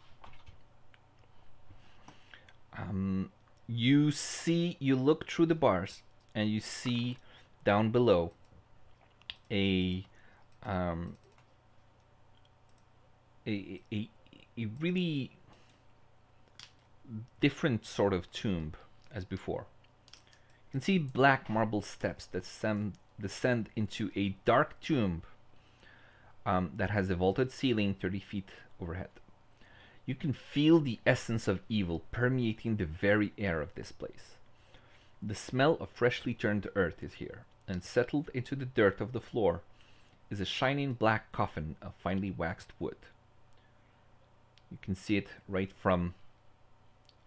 You look through the bars, and you see down below a a really different sort of tomb as before. You can see black marble steps that descend into a dark tomb that has a vaulted ceiling 30 feet overhead. You can feel the essence of evil permeating the very air of this place. The smell of freshly turned earth is here, and settled into the dirt of the floor is a shining black coffin of finely waxed wood. You can see it right from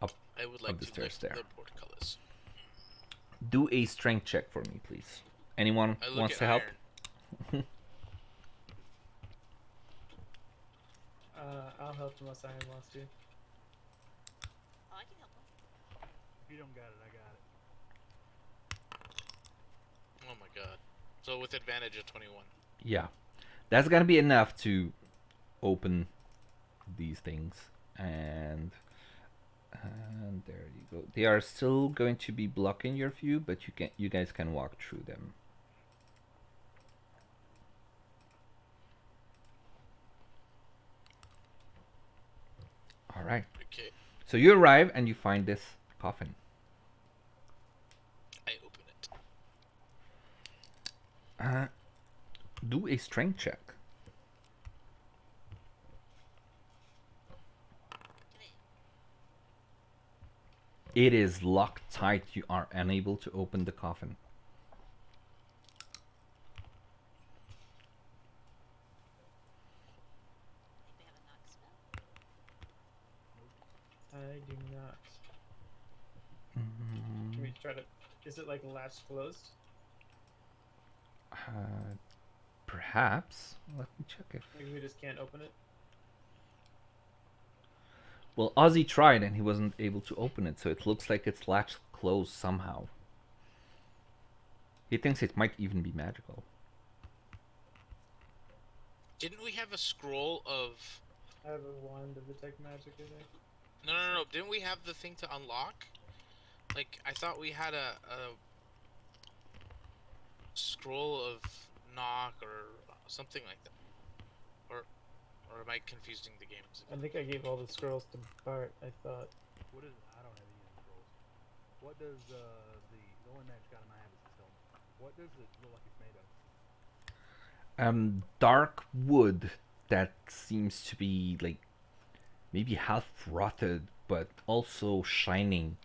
I would of like the to stairs lift there. the portcullis. Do a strength check for me, please. Anyone I look wants at to help? Iron. I'll help unless Iron wants to. Oh, I can help him. If you don't got it, I got it. Oh my god. So with advantage of 21. Yeah. That's gonna be enough to open these things. And there you go. They are still going to be blocking your view, but you guys can walk through them. All right. Okay. So you arrive and you find this coffin. I open it. Do a strength check. It is locked tight. You are unable to open the coffin. Maybe have a knock spell. I do not. Can we try to? Is it like latch closed? Perhaps. Let me check if. Maybe we just can't open it. Well, Ozzy tried and he wasn't able to open it, so it looks like it's latched closed somehow. He thinks it might even be magical. Didn't we have a scroll of... I have a wand of detect magic, I think. No. Didn't we have the thing to unlock? Like, I thought we had a scroll of knock or something like that. Or am I confusing the games? I think I gave all the scrolls to Bart. I thought. What is? I don't have any scrolls. What does the only magic item I have is this helmet? What does it look like it's made of? Dark wood that seems to be like maybe half rotted, but also shining,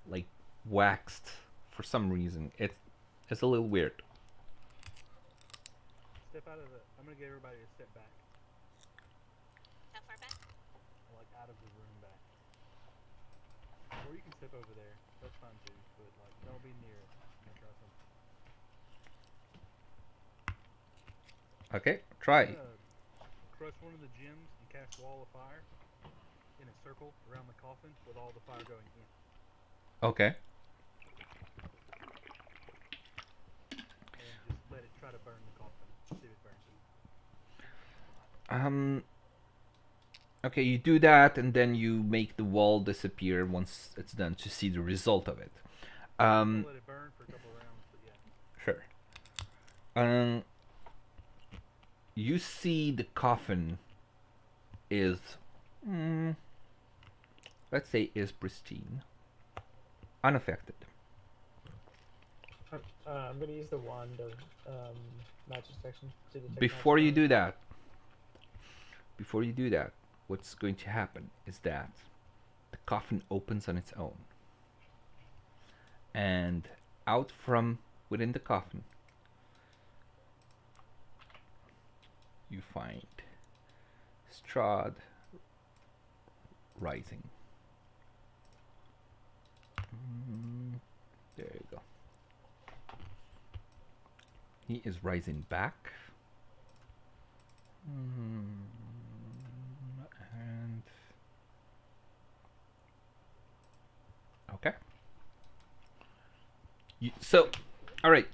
like waxed for some reason. It's a little weird. Step out of the. I'm gonna get everybody to step back. How far back? Like out of the room back. Or you can step over there. That's fine too. But like, don't be near it. I'm gonna try something. Okay, try. Crush one of the gems and cast wall of fire in a circle around the coffin with all the fire going in. Okay. And just let it try to burn the coffin. See if it burns it. Okay, you do that, and then you make the wall disappear once it's done to see the result of it. I'll let it burn for a couple rounds, but yeah. Sure. You see the coffin is, let's say, is pristine, unaffected. I'm gonna use the wand of magic detection to detect. Before you magic do that, what's going to happen is that the coffin opens on its own, and out from within the coffin, you find Strahd rising. There you go. He is rising back. And okay. All right.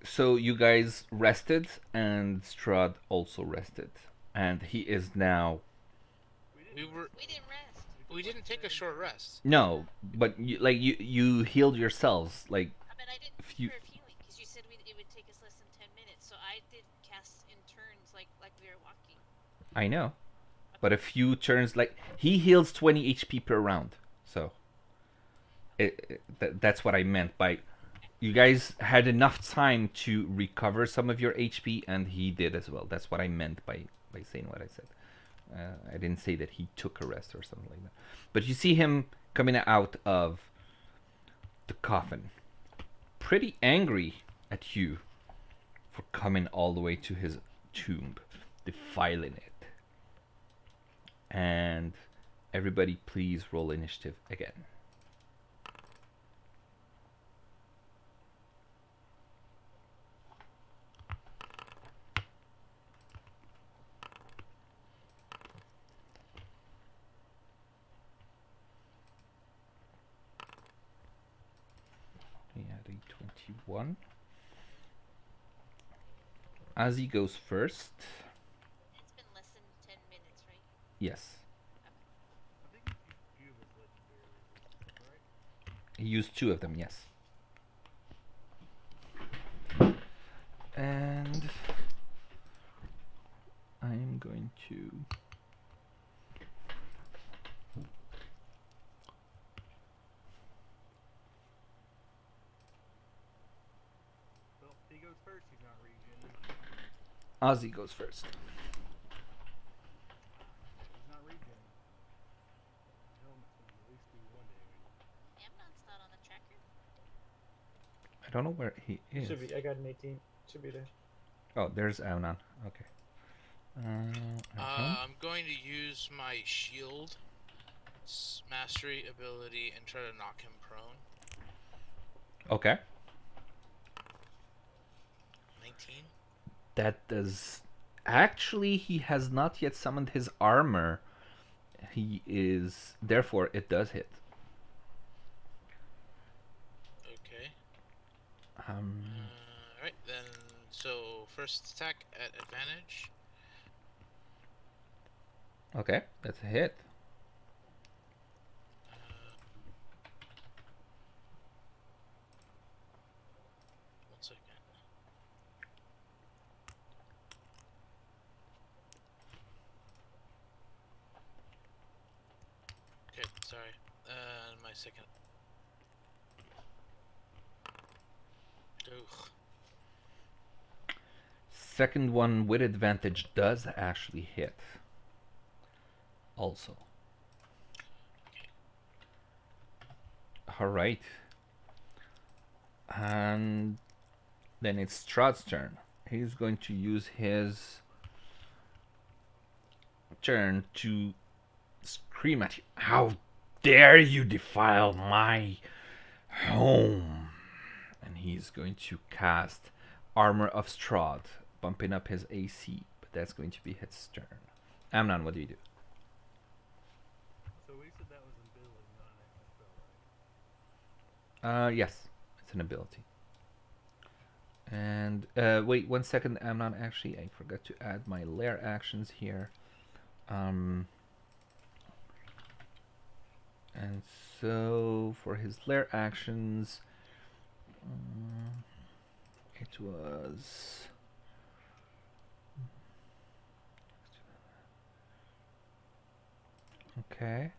So you guys rested, and Strahd also rested, and he is now. We We didn't rest. We didn't take a short rest. No, but you healed yourselves. Like I mean, I didn't if you. for healing because you said it would take us less than 10 minutes, so I did cast in turns like we were walking. I know. But a few turns, like, he heals 20 HP per round. So, that's what I meant by, you guys had enough time to recover some of your HP, and he did as well. That's what I meant by saying what I said. I didn't say that he took a rest or something like that. But you see him coming out of the coffin, pretty angry at you for coming all the way to his tomb, defiling it. And everybody please roll initiative again. We had a 21. Ozzy goes first. It's been less than 10 minutes, right? Yes. I think you used 2 of his legendary resistance, right? He used 2 of them, yes. And I'm going to Well, if he goes first, he's not regen. Ozzy goes first. He's not regen. His helmet's gonna at least do 1 damage. Amnon's not on the tracker. I don't know where he is. Should be. I got an 18. Should be there. Oh, there's Amnon. Okay. I'm going to use my shield mastery ability and try to knock him prone. Okay. 19. That does. Actually, he has not yet summoned his armor. He is. Therefore, it does hit. Okay. Um. Alright, then. So, first attack at advantage. Okay, that's a hit. Uh, 1 second. Okay, sorry. My second. Ugh. Second one with advantage does actually hit. Also. Alright. And then it's Strahd's turn. He's going to use his turn to scream at you. How dare you defile my home? And he's going to cast Armor of Strahd, bumping up his AC, but that's going to be his turn. Amnon, what do you do? So we said that was an ability, not an actual spell, right? Yes, it's an ability. And wait 1 second, Amnon. Actually, I forgot to add my lair actions here. And so for his lair actions, it was. Okay.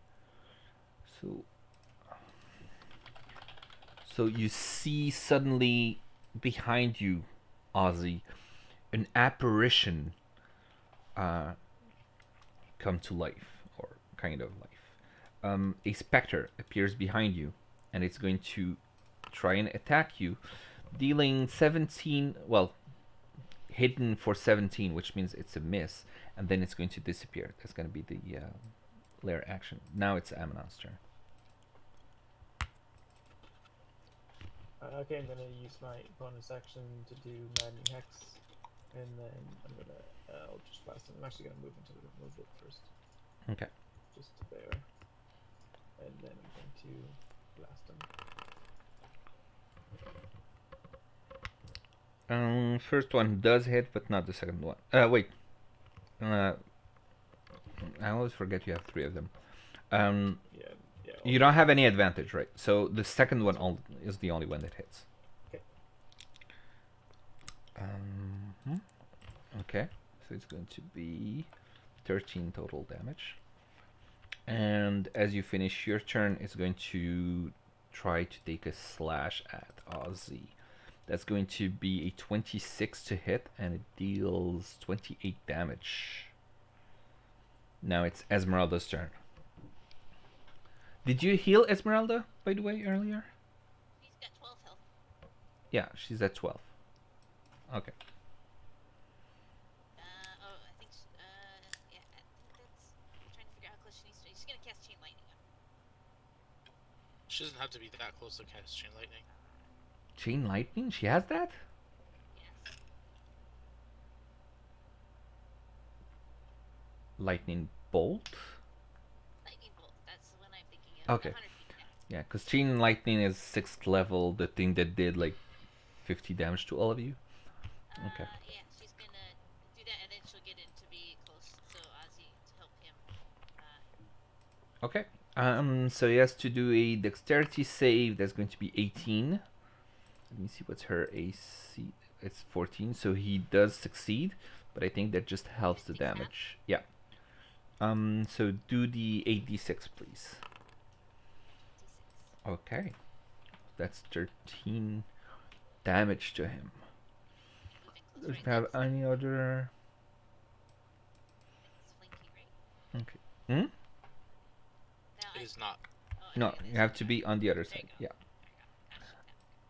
So you see suddenly behind you, Ozzy, an apparition come to life, or kind of life. A specter appears behind you, and it's going to try and attack you, dealing 17. Well, hidden for 17, which means it's a miss, and then it's going to disappear. That's going to be the lair action. Now it's Ammon's turn. Okay, I'm gonna use my bonus action to do Maddening Hex, and then I'm gonna Eldritch Blast him. I'm actually gonna move into the move it first, Okay. just there, and then I'm going to blast him. First one does hit, but not the second one. Wait. I always forget you have 3 of them. Yeah. You don't have any advantage, right? So the second one is the only one that hits. Okay. Okay. So it's going to be 13 total damage. And as you finish your turn, it's going to try to take a slash at Ozzy. That's going to be a 26 to hit, and it deals 28 damage. Now it's Esmeralda's turn. Did you heal Esmeralda, by the way, earlier? He's got 12 health. Yeah, she's at 12. Okay. Oh, I think. Yeah, I think that's. I'm trying to figure out how close she needs to. She's gonna cast chain lightning on. She doesn't have to be that close to cast chain lightning. Chain lightning? She has that? Yes. Lightning bolt? Lightning bolt. That's the one I'm thinking of. Okay. 100 feet down. Yeah, because chain lightning is 6th level, the thing that did like 50 damage to all of you. Okay. Yeah, she's gonna do that, and then she'll get in to be close to Ozzy to help him. Okay. So he has to do a dexterity save. That's going to be 18. Let me see what's her AC. It's 14, so he does succeed, but I think that just helps the damage. Yeah. So do the 8d6, please. Okay. That's 13 damage to him. Does he have any other? It's flanky, right? Okay. Hmm? Now It is not. No, you have to be on the other There you side. go. Yeah.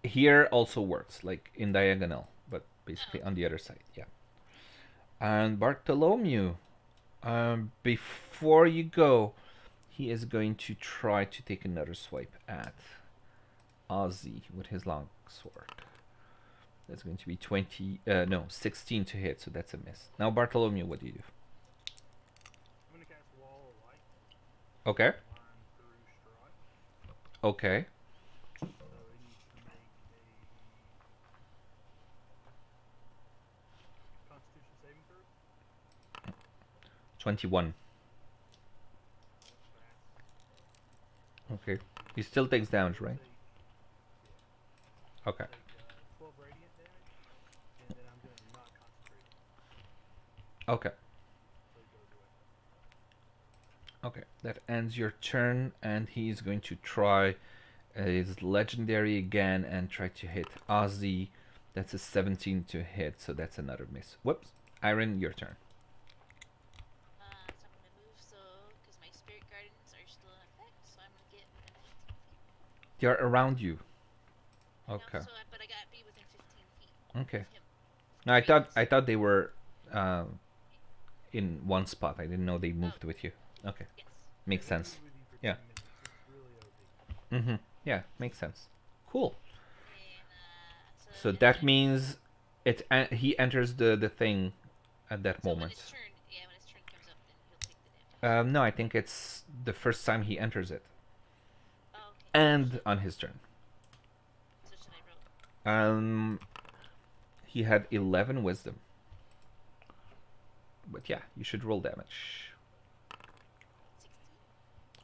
Here also works, like in diagonal, but basically Oh. on the other side. Yeah. And Bartholomew, before you go, he is going to try to take another swipe at Ozzy with his long sword. That's going to be 16 to hit, so that's a miss. Now Bartholomew, what do you do? I'm gonna cast Wall of Light. Okay. Line through Strahd. Okay. So it needs to make a Constitution saving throw. 21. Okay. He still takes damage, right? Okay. Take 12 radiant damage, and then I'm gonna not concentrate. Okay. So it goes away. Okay. That ends your turn, and he's going to try his legendary again and try to hit Ozzy. That's a 17 to hit, so that's another miss. Whoops. Iron, your turn. So I'm gonna move, because my spirit gardens are still in effect, so I'm gonna get within 15 feet. They're around you. I know, Okay. but I gotta be within 15 feet. Okay. Of him. No, I thought they were in one spot. I didn't know they moved with you. Okay. Yes. Makes It'll sense. be with you for Yeah. 10 minutes. It's really OP. Mm-hmm. Yeah, makes sense. Cool. And, So then that when- means he enters the thing at that so when moment. his turn, when his turn comes up, then he'll take the damage. No, I think it's the first time he enters it, Oh, okay. and on his turn. So should I roll? He had 11 wisdom. But yeah, you should roll damage. 16.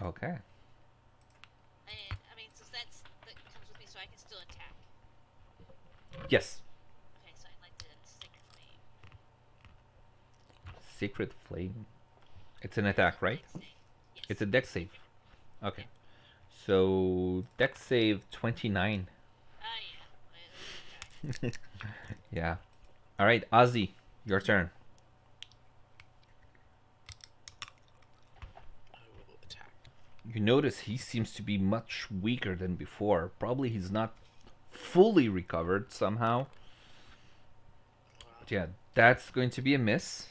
Okay. And I mean, so that comes with me, so I can still attack. Yes. Okay, so I'd like to stick flame. Sacred Flame. It's an attack, right? Dex save. Yes. It's a dex save. Okay. So dex save 29. Yeah. Yeah. All right, Ozzy, your turn. I will attack. You notice he seems to be much weaker than before. Probably he's not fully recovered somehow. But yeah, that's going to be a miss.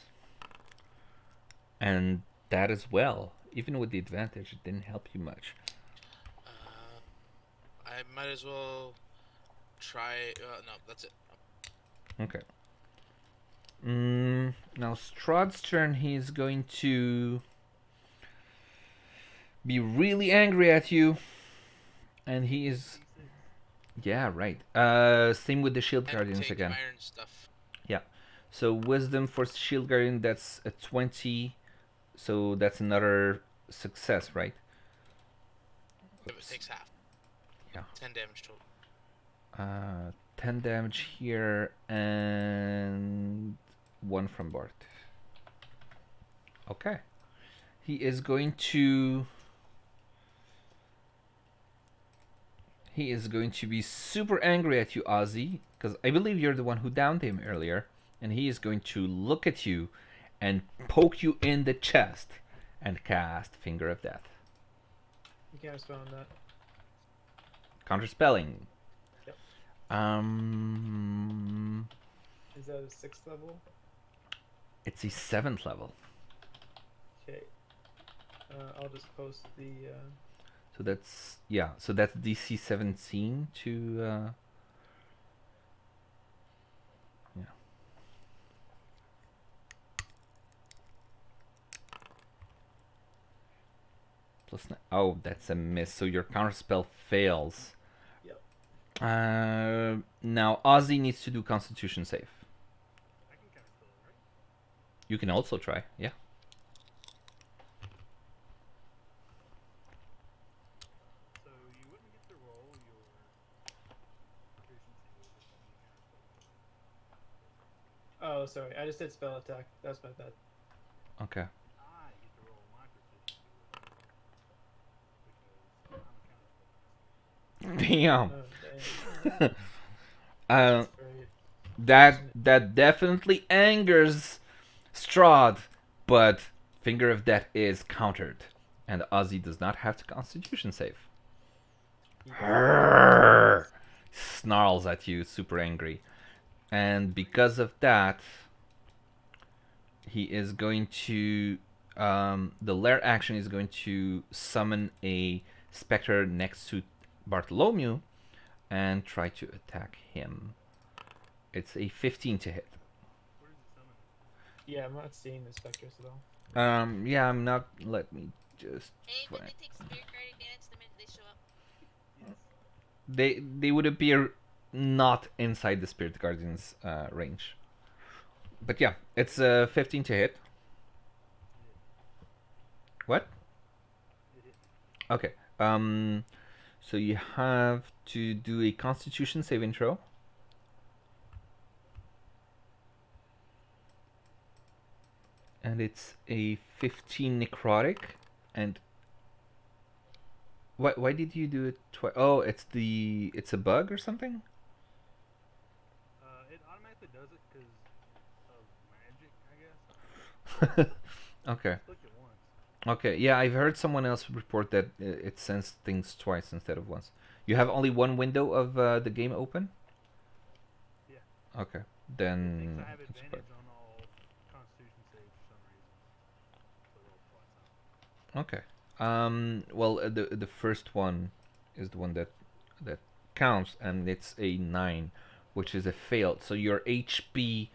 And that as well. Even with the advantage, it didn't help you much. I might as well try. No, that's it. Okay. Now Strahd's turn. He's going to be really angry at you, and he is. Yeah, right. Same with the shield And guardians take again. iron stuff. Yeah. So wisdom for shield guardian, that's a 20. So that's another success, right? It takes half. Yeah. 10 damage total. 10 damage here and 1 from Bart. Okay. He is going to. He is going to be super angry at you, Ozzy, because I believe you're the one who downed him earlier, and he is going to look at you and poke you in the chest and cast Finger of Death. You can't spell on that. Counterspelling. Yep. Is that a 6th level? It's a 7th level. Okay. I'll just post the. So that's DC 17 to yeah. Oh, that's a miss. So your counterspell fails. Yep. Now Ozzy needs to do Constitution save. I can counterspell it, right? You can also try. Yeah. So you wouldn't get to roll your proficiency with it on the counterspell. Oh, sorry. I just did spell attack. That's my bad. Okay. I get to roll my proficiency with it because I'm a counterspell master. Damn. Oh, dang. uh, That's very that definitely angers Strahd, but Finger of Death is countered, and Ozzy does not have to Constitution save. Arrgh! Snarls at you, super angry, and because of that, he is going to. The lair action is going to summon a specter next to Bartholomew and try to attack him. It's a 15 to hit. Where does it summon? Yeah, I'm not seeing the specters at all. Yeah, I'm not. Let me just. Hey, Find. but they take spirit guarding damage the minute they show up. Yes. They would appear not inside the Spirit Guardian's range. But yeah, it's 15 to hit. What? It hit. Okay. So you have to do a Constitution save intro. And it's a 15 necrotic, and why did you do it twice? Oh, it's a bug or something. It automatically does it because of magic, I guess. Okay. Clicked it once. Okay. Yeah, I've heard someone else report that it sends things twice instead of once. You have only one window of the game open. Yeah. Okay. It Then. thinks I have that's fine. advantage on all Constitution saves for some reason. So I rolled twice on it. Okay. Well, the first one is the one that counts, and it's a 9, which is a failed. So your HP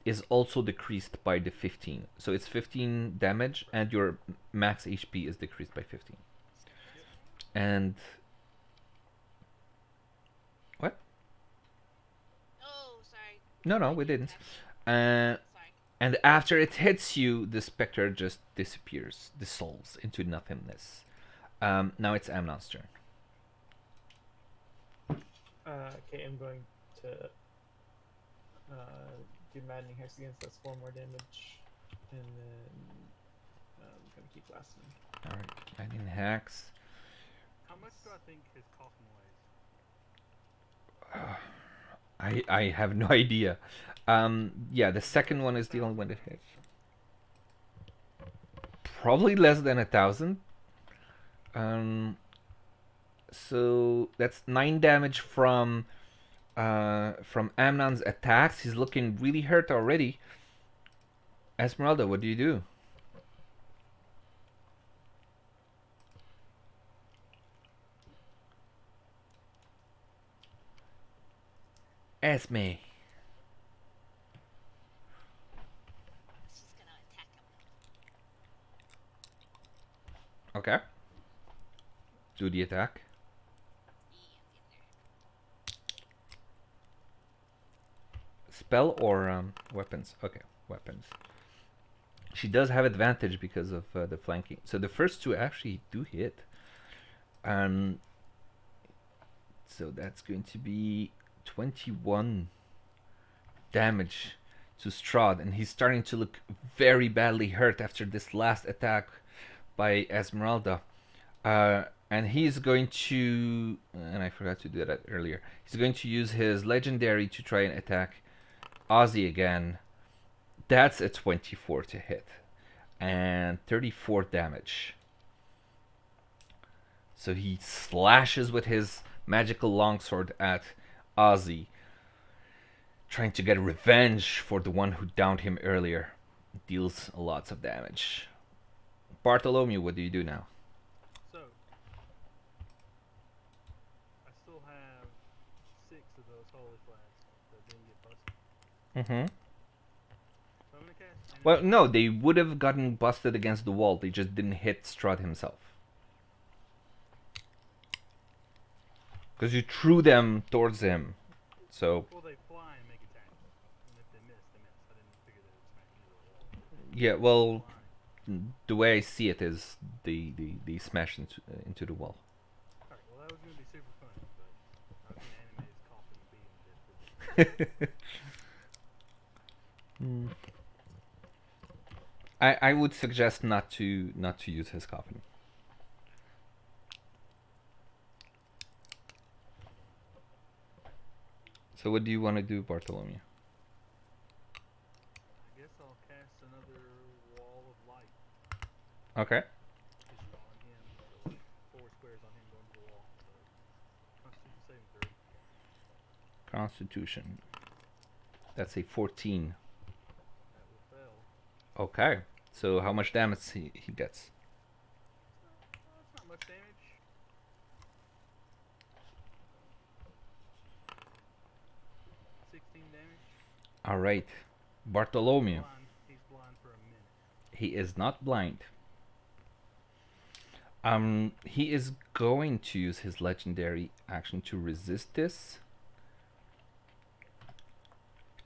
is also decreased by the 15. So it's 15 damage, and your max HP is decreased by 15. And what? Oh, sorry. No, we didn't. Sorry. And after it hits you, the specter just disappears, dissolves into nothingness. Now it's Amnon's turn. Okay, I'm going to do Maddening Hex against. That's 4 more damage, and then I'm gonna keep blasting. All right, Lightning Hacks. How much do I think his coffin weighs? I have no idea. Yeah, the second one is the only one that hits. Probably less than 1,000. So that's 9 damage from Amnon's attacks. He's looking really hurt already. Esmeralda, what do you do? Esme. She's gonna attack him. Okay. Do the attack. Spell or weapons? Okay, weapons. She does have advantage because of the flanking. So the first two actually do hit. So that's going to be 21 damage to Strahd, and he's starting to look very badly hurt after this last attack by Esmeralda. And he's going to, and I forgot to do that earlier. He's going to use his legendary to try and attack Ozzy again. That's a 24 to hit, and 34 damage. So he slashes with his magical longsword at Ozzy, trying to get revenge for the one who downed him earlier. Deals lots of damage. Bartholomew, what do you do now? So, I still have 6 of those holy flasks that didn't get busted. Mm-hmm. So I'm gonna cast. Well, no, they would have gotten busted against the wall. They just didn't hit Strahd himself. Because you threw them towards him. So, Well, they fly and make attacks, and if they miss, they miss. I didn't figure they would smack into the wall. yeah, well, Flying. the way I see it is they smash into the wall. Alright, well that was gonna be super funny, but I was gonna animate his coffin being dead. I would suggest not to use his coffin. So what do you want to do, Bartholomew? I guess I'll cast another wall of light. Okay. Just on him, so like 4 squares on him going to the wall. So, Constitution saving throw. Constitution. That's a 14. That will fail. Okay. So how much damage he gets? That's not much damage. All right. Bartholomew. He's blind for a minute. He is not blind. He is going to use his legendary action to resist this.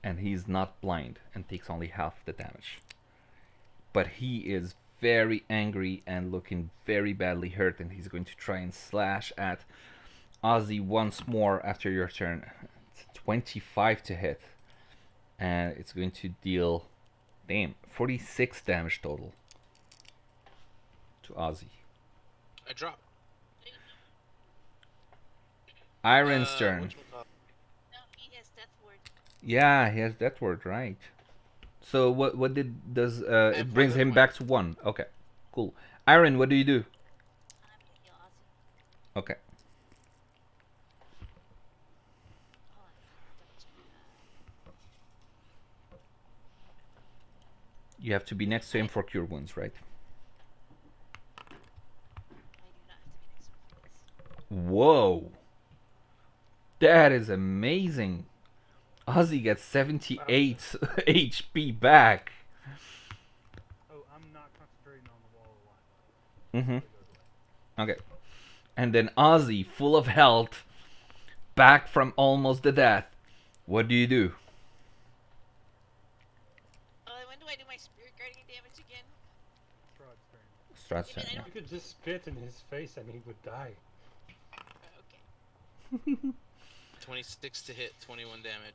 And he's not blind and takes only half the damage. But he is very angry and looking very badly hurt, and he's going to try and slash at Ozzy once more after your turn. It's 25 to hit. And it's going to deal, 46 damage total to Ozzy. I drop. Iron's turn. No, he has Death Ward. Yeah, he has that word, right. So what does it have brings one him point. back to 1. Okay, cool. Iron, what do you do? I'm gonna heal Ozzy. Okay. Hold on, double check. You have to be next to him for cure wounds, right? I do not have to be next to him for this. Whoa. That is amazing. Ozzy gets 78 HP back. Oh, I'm not concentrating on the wall of light. Mm-hmm. It goes away. Okay. And then Ozzy, full of health, back from almost the death. What do you do? When do I do my spirit guarding damage again? Strahd's Strahd's turn. turn, yeah. You could just spit in his face and he would die. Okay. 26 to hit, 21 damage.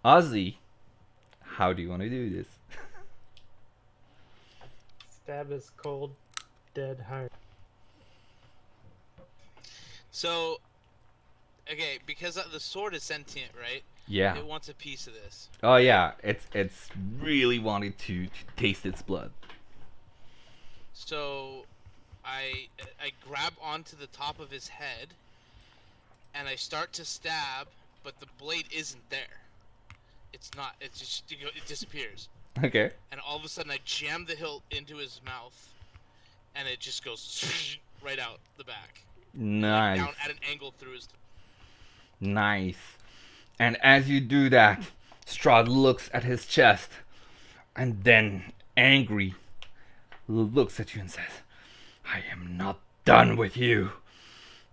Ozzy, how do you want to do this? Stab his cold, dead heart. So, okay, because the sword is sentient, right? Yeah. It wants a piece of this. Oh yeah, it's really wanted to taste its blood. So, I grab onto the top of his head, and I start to stab, but the blade isn't there. It's not. It's just it disappears, Okay. and all of a sudden I jam the hilt into his mouth, and it just goes right out the back, Nice. down at an angle through his. Nice. And as you do that, Strahd looks at his chest and then, angry, looks at you and says, I am not done with you.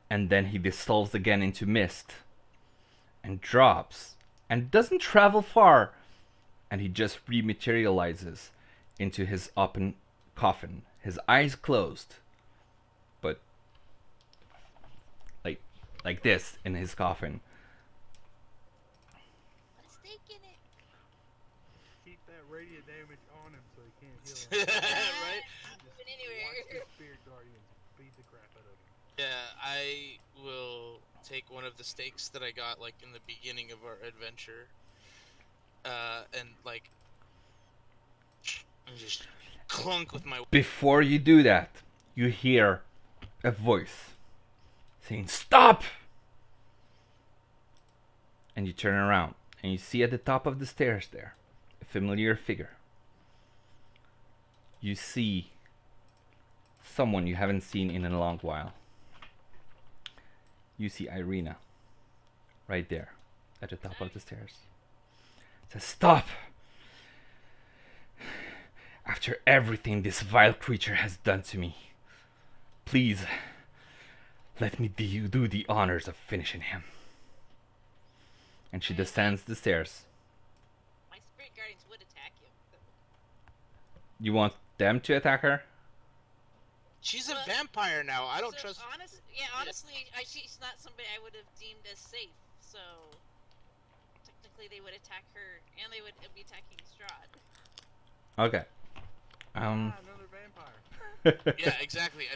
And then he dissolves again into mist and drops and doesn't travel far. And he just rematerializes into his open coffin, his eyes closed, but like this in his coffin. Put a stake in it. Right? Not moving Watch anywhere. the spirit guardians beat the crap out of him. Yeah, I will take one of the stakes that I got like in the beginning of our adventure, and like, and just clunk with my. Before you do that, you hear a voice saying, "Stop!" And you turn around and you see at the top of the stairs there a familiar figure. You see someone you haven't seen in a long while. You see Irina right there at the top of the stairs. Says, "Stop! After everything this vile creature has done to me, please let me do the honors of finishing him." And she descends the stairs. My spirit guardians would attack you. You want them to attack her? She's a vampire now. I don't trust. Honestly, she's not somebody I would have deemed as safe. So technically, they would attack her, and they would be attacking Strahd. Okay. Another vampire. Yeah, exactly.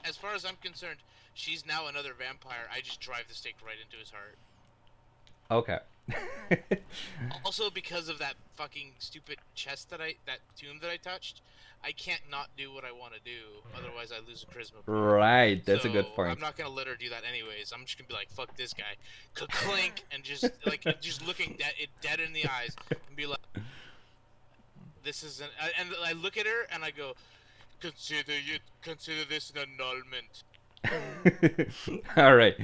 As far as I'm concerned, she's now another vampire. I just drive the stake right into his heart. Okay. Also, because of that fucking stupid that tomb that I touched, I can't not do what I want to do. Otherwise, I lose a charisma point. Right, that's a good So, point. I'm not gonna let her do that anyways. I'm just gonna be like, "Fuck this guy," clink, and just just looking dead in the eyes, and be like, "This isn't." And I look at her and I go, Consider this an annulment." All right.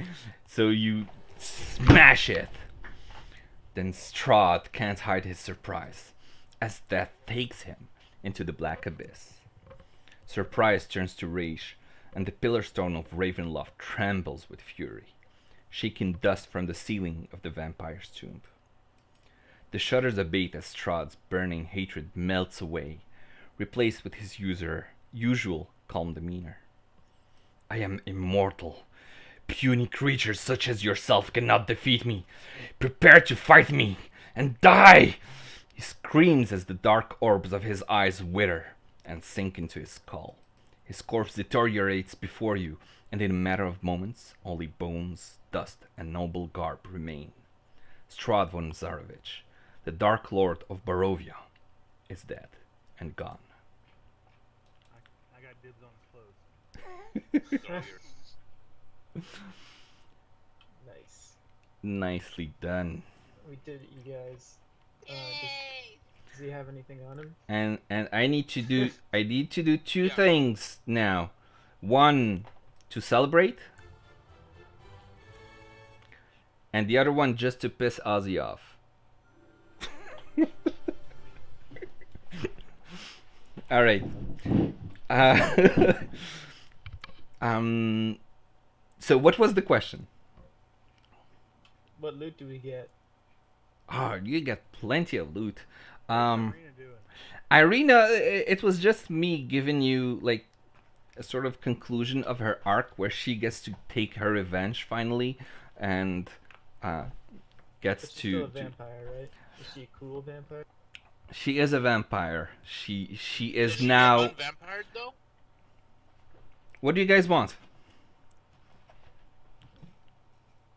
So you smash it. Then Strahd can't hide his surprise as death takes him into the black abyss. Surprise turns to rage, and the pillar stone of Ravenloft trembles with fury, shaking dust from the ceiling of the vampire's tomb. The shudders abate as Strahd's burning hatred melts away, replaced with his usual calm demeanor. "I am immortal. Puny creatures such as yourself cannot defeat me. Prepare to fight me and die!" He screams as the dark orbs of his eyes wither and sink into his skull. His corpse deteriorates before you, and in a matter of moments, only bones, dust, and noble garb remain. Strahd von Zarovich, the Dark Lord of Barovia, is dead and gone. I got dibs on his clothes. So weird. Nice. Nicely done. We did it, you guys. Yay! Does he have anything on him? And I need to do two Yeah. things now. One to celebrate, and the other one just to piss Ozzy off. All right. Uh, So what was the question? What loot do we get? Oh, you get plenty of loot. What's Irina doing? Irina, it was just me giving you like a sort of conclusion of her arc where she gets to take her revenge finally, and gets But she's to. still a vampire, right? Is she a cool vampire? She is a vampire. She is Does she now. get unvampired though? What do you guys want?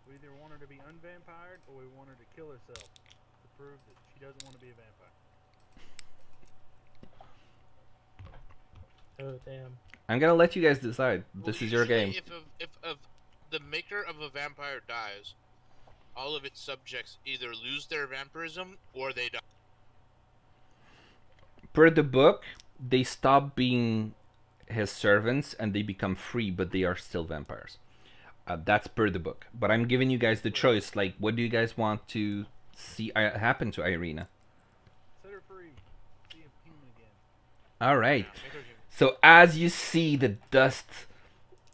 We either want her to be unvampired or we want her to kill herself to prove that she doesn't want to be a vampire. Oh damn. I'm gonna let you guys decide. This Well, is your usually game. If the maker of a vampire dies, all of its subjects either lose their vampirism or they die. Per the book, they stop being his servants and they become free, but they are still vampires. That's per the book. But I'm giving you guys the choice. Like, what do you guys want to see happen to Irina? Set her free. Be a human again. All right. Yeah, make her human. So as you see the dust,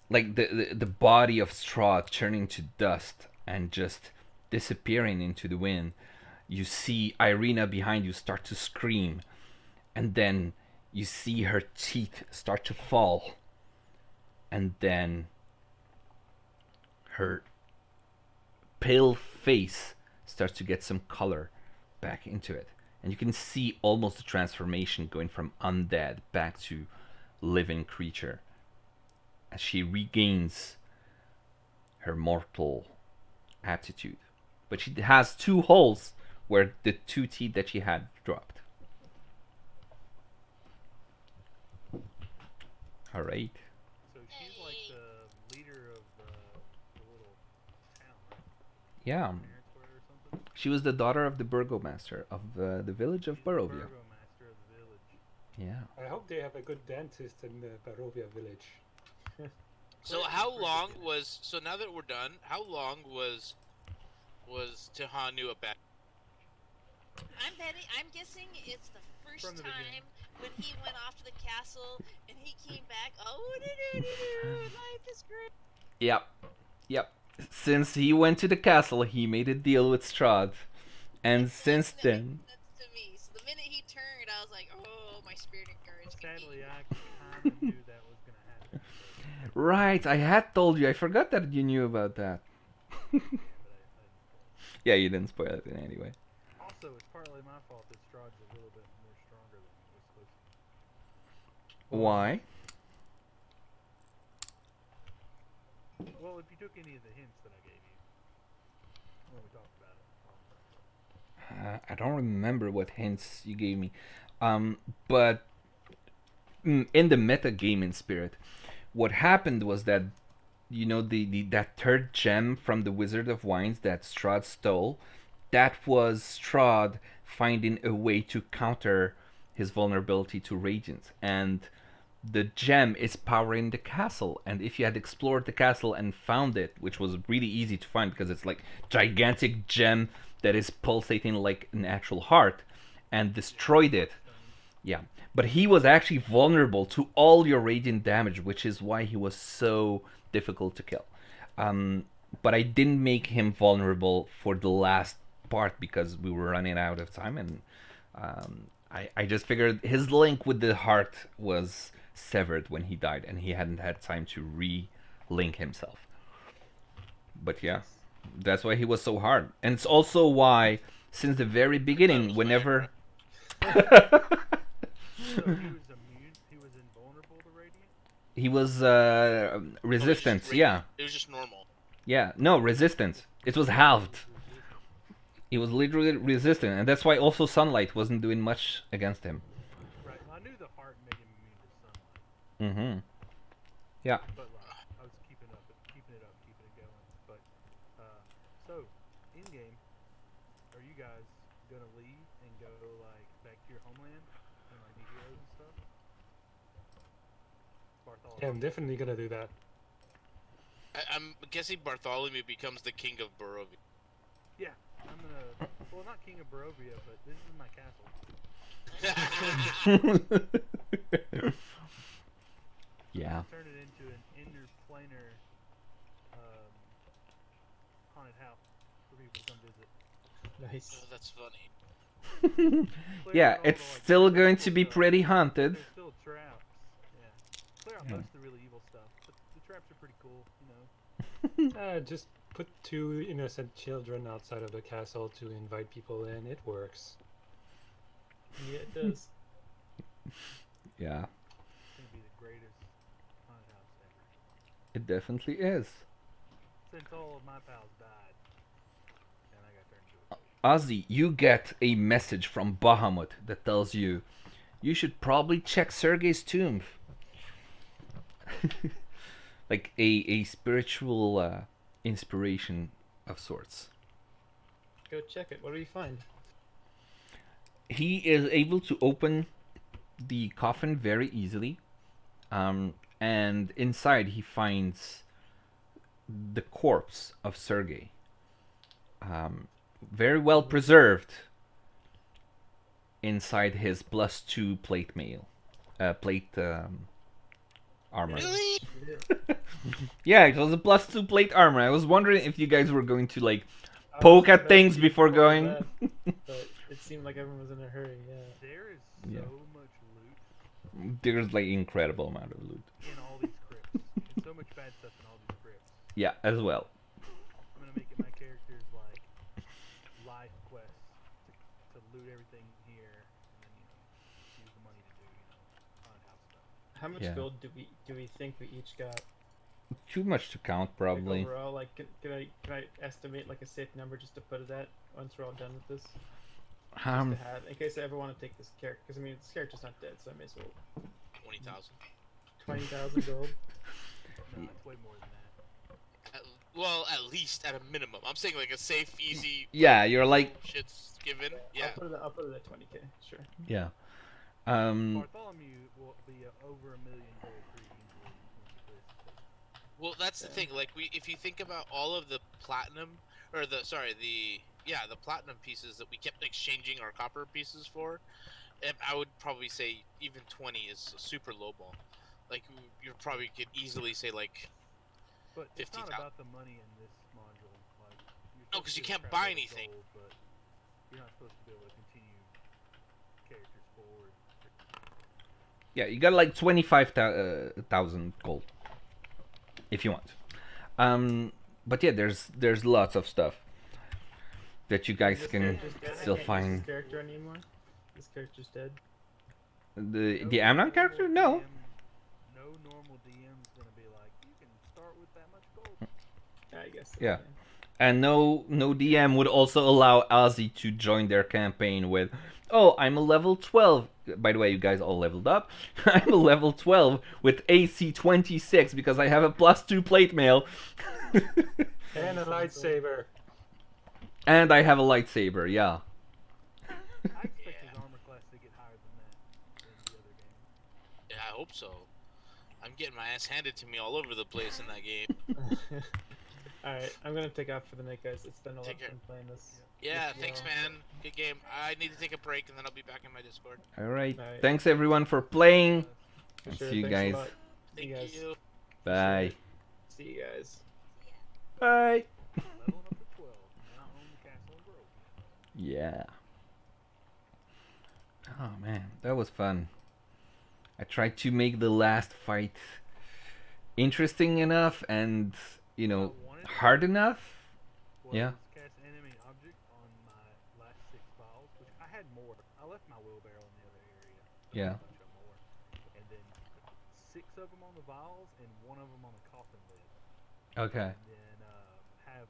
like the body of Strahd turning to dust and just disappearing into the wind, you see Irina behind you start to scream, and then you see her teeth start to fall, and then her pale face starts to get some color back into it, and you can see almost the transformation going from undead back to living creature as she regains her mortal aptitude. But she has 2 holes where the 2 teeth that she had dropped. All right. So she's like the leader of the little town, right? Yeah. Parents were or something. She was the daughter of the burgomaster of the village of She's the Barovia. burgomaster of the village. Yeah. I hope they have a good dentist in the Barovia village. So how long was? So now that we're done, how long was Tehanu back? I'm guessing it's the first From the beginning. time when he went off to the castle and he came back. Oh, life is great. Yep. Yep. Since he went to the castle, he made a deal with Strahd. And since That then... makes sense to me. So the minute he turned, I was like, oh, my spirit and courage. Sadly, I kind of knew that was gonna happen. Right, I had told you. I forgot that you knew about that. But I Yeah, you didn't spoil it in any way. also, it's partly my fault that Strahd's a little bit more stronger than he was supposed to be. Why? Well, if you took any of the hints that I gave you when we talked about it. I don't remember what hints you gave me. But in the meta gaming spirit, what happened was that that third gem from the Wizard of Wines that Strahd stole, that was Strahd finding a way to counter his vulnerability to radiance, and the gem is powering the castle. And if you had explored the castle and found it, which was really easy to find because it's like gigantic gem that is pulsating like an actual heart, and destroyed it. Yeah, but he was actually vulnerable to all your radiant damage, which is why he was so difficult to kill. But I didn't make him vulnerable for the last part because we were running out of time, and I just figured his link with the heart was severed when he died, and he hadn't had time to re-link himself. But yeah, that's why he was so hard, and it's also why, since the very beginning, whenever So he was immune. He was invulnerable to radiant. he was resistance, It yeah, was just normal. yeah, no resistance. It was halved. He was literally resistant, and that's why also sunlight wasn't doing much against him. Right. Well, I knew the heart made him immune to sunlight, Mm-hmm. Yeah. but like I was keeping it going. But so in game, are you guys gonna leave and go like back to your homeland and like be heroes and stuff? Bartholomew. Yeah, I'm definitely gonna do that. I'm guessing Bartholomew becomes the king of Barovia. Yeah, I'm gonna. Well, not king of Barovia, but this is my castle. Yeah. Turn it into an interplanar haunted house for people to come visit. Nice. Oh, that's funny. Clear Yeah, out all it's the, like, still really going evil to be stuff. pretty haunted. There's still traps. Yeah. Clear out Yeah. most of the really evil stuff, but the traps are pretty cool, you know. Just put 2 innocent children outside of the castle to invite people in. It works. Yeah, it does. Yeah, It's gonna be the greatest haunted house ever. it definitely is. Since all of my pals died, and I got turned into a ghost. Ozzy, you get a message from Bahamut that tells you should probably check Sergei's tomb. Like a spiritual inspiration of sorts. Go check it. What do you find? He is able to open the coffin very easily, and inside he finds the corpse of Sergei, very well preserved inside his +2 plate mail, armor. Really? Yeah, it was a +2 plate armor. I was wondering if you guys were going to like I poke was at about things to before before going. that, but it seemed like everyone was in a hurry. Yeah. There is Yeah. so much loot There's like incredible amount of loot. in all these crypts. There's so much bad stuff in all these crypts. Yeah, as well. I'm gonna make it my character's like life quest to loot everything here how much Yeah. gold do we think we each got? Too much to count, Like probably. overall, like can I estimate like a safe number just to put it at once we're all done with this? Just to have in case I ever want to take this character, because I mean this character's not dead, so I may as well 20,000. 20,000 gold. No, it's way more than that. Well, at least at a minimum. I'm saying like a safe, easy. Yeah, you're like, no shit's given. Yeah. I'll put it at 20k. Sure. yeah. Bartholomew will be over 1 million gold pretty easily once you put his face. Well, that's the thing. Like if you think about all of the platinum, or the platinum pieces that we kept exchanging our copper pieces for, I would probably say even 20 is a super low ball. Like you probably could easily say like, But it's not 50,000. about the money in this module. Like, you're No, supposed 'cause to you be able can't to buy crap load of anything. Gold, but you're not supposed to be able to continue characters forward. Yeah, you got like 25,000 gold if you want. But yeah, there's lots of stuff that you guys This can character's dead. I still can't use find. this character anymore. This character's dead. The Amnon character? No. No normal DM's gonna be like, you can start with that much gold. I guess. Yeah. And no DM would also allow Ozzy to join their campaign with, oh, I'm a level 12. By the way, you guys all leveled up. I'm a level 12 with AC 26 because I have a +2 plate mail. And a lightsaber. And I have a lightsaber, yeah. I expect his Yeah. armor class to get higher than that in the other game. Yeah, I hope so. I'm getting my ass handed to me all over the place in that game. Alright, I'm gonna take off for the night, guys. It's been a lot of Take care. fun playing this. Yeah, Yeah. thanks, man. Good game. I need to take a break and then I'll be back in my Discord. Alright. Alright. Thanks everyone for playing. For And sure. see you Thanks a guys. lot. See Thank you guys. you. Bye. See you guys. Bye. Leveling up to 12. Now own the castle and grove. Yeah. Oh man, that was fun. I tried to make the last fight interesting enough and, you know, hard enough. Was Yeah. cast enemy object on my last 6 vials, which I had more. I left my wheelbarrow in the other area. Yeah. A bunch of more. And then 6 of them on the vials and 1 of them on the coffin lid. Okay. And then have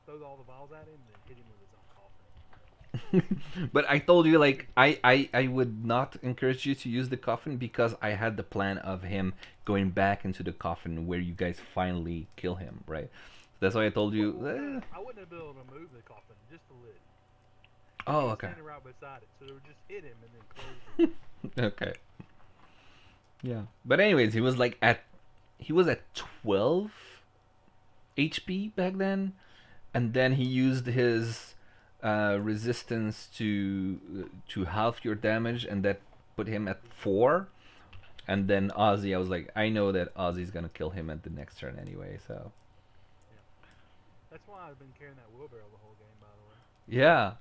throw all the vials at him and then hit him with his own coffin. But I told you, like, I would not encourage you to use the coffin because I had the plan of him going back into the coffin where you guys finally kill him, right? That's why I told you. I wouldn't have been able to move the coffin, just the lid. Oh, He was okay. standing right beside it, so they would just hit him and then close it. Okay. Yeah. But anyways, he was at 12 HP back then, and then he used his resistance to half your damage, and that put him at 4. And then Ozzy, I was like, I know that Ozzy's gonna kill him at the next turn anyway, so That's why I've been carrying that wheelbarrow the whole game, by the way. yeah.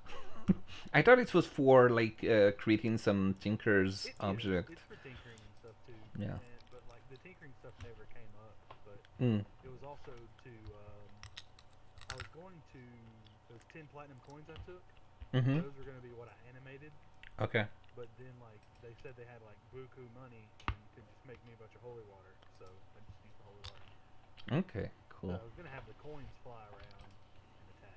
I thought it was for like creating some Tinker's It is. object. It's for tinkering and stuff too. Yeah. But like the tinkering stuff never came up. But Mm. it was also to. I was going to those 10 platinum coins I took. Mhm. Those were going to be what I animated. Okay. But then like they said they had like buku money and you could just make me a bunch of holy water. So I just used the holy water. Okay. So Cool. I was going to have the coins fly around and attack.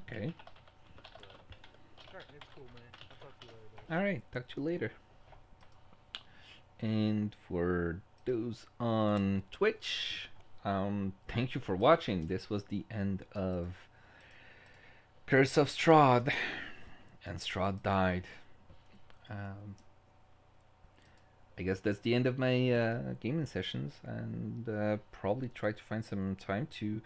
Okay. But, alright, it's cool, man. I'll talk to you later. Though. All right. Talk to you later. And for those on Twitch, thank you for watching. This was the end of Curse of Strahd, and Strahd died. I guess that's the end of my gaming sessions, and probably try to find some time to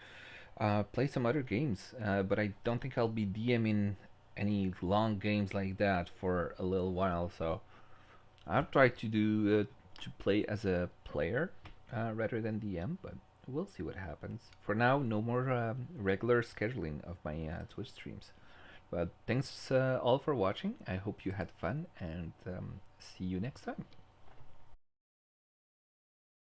play some other games. But I don't think I'll be DMing any long games like that for a little while. So I'll try to do to play as a player rather than DM, but we'll see what happens. For now, no more regular scheduling of my Twitch streams. But thanks all for watching. I hope you had fun, and see you next time.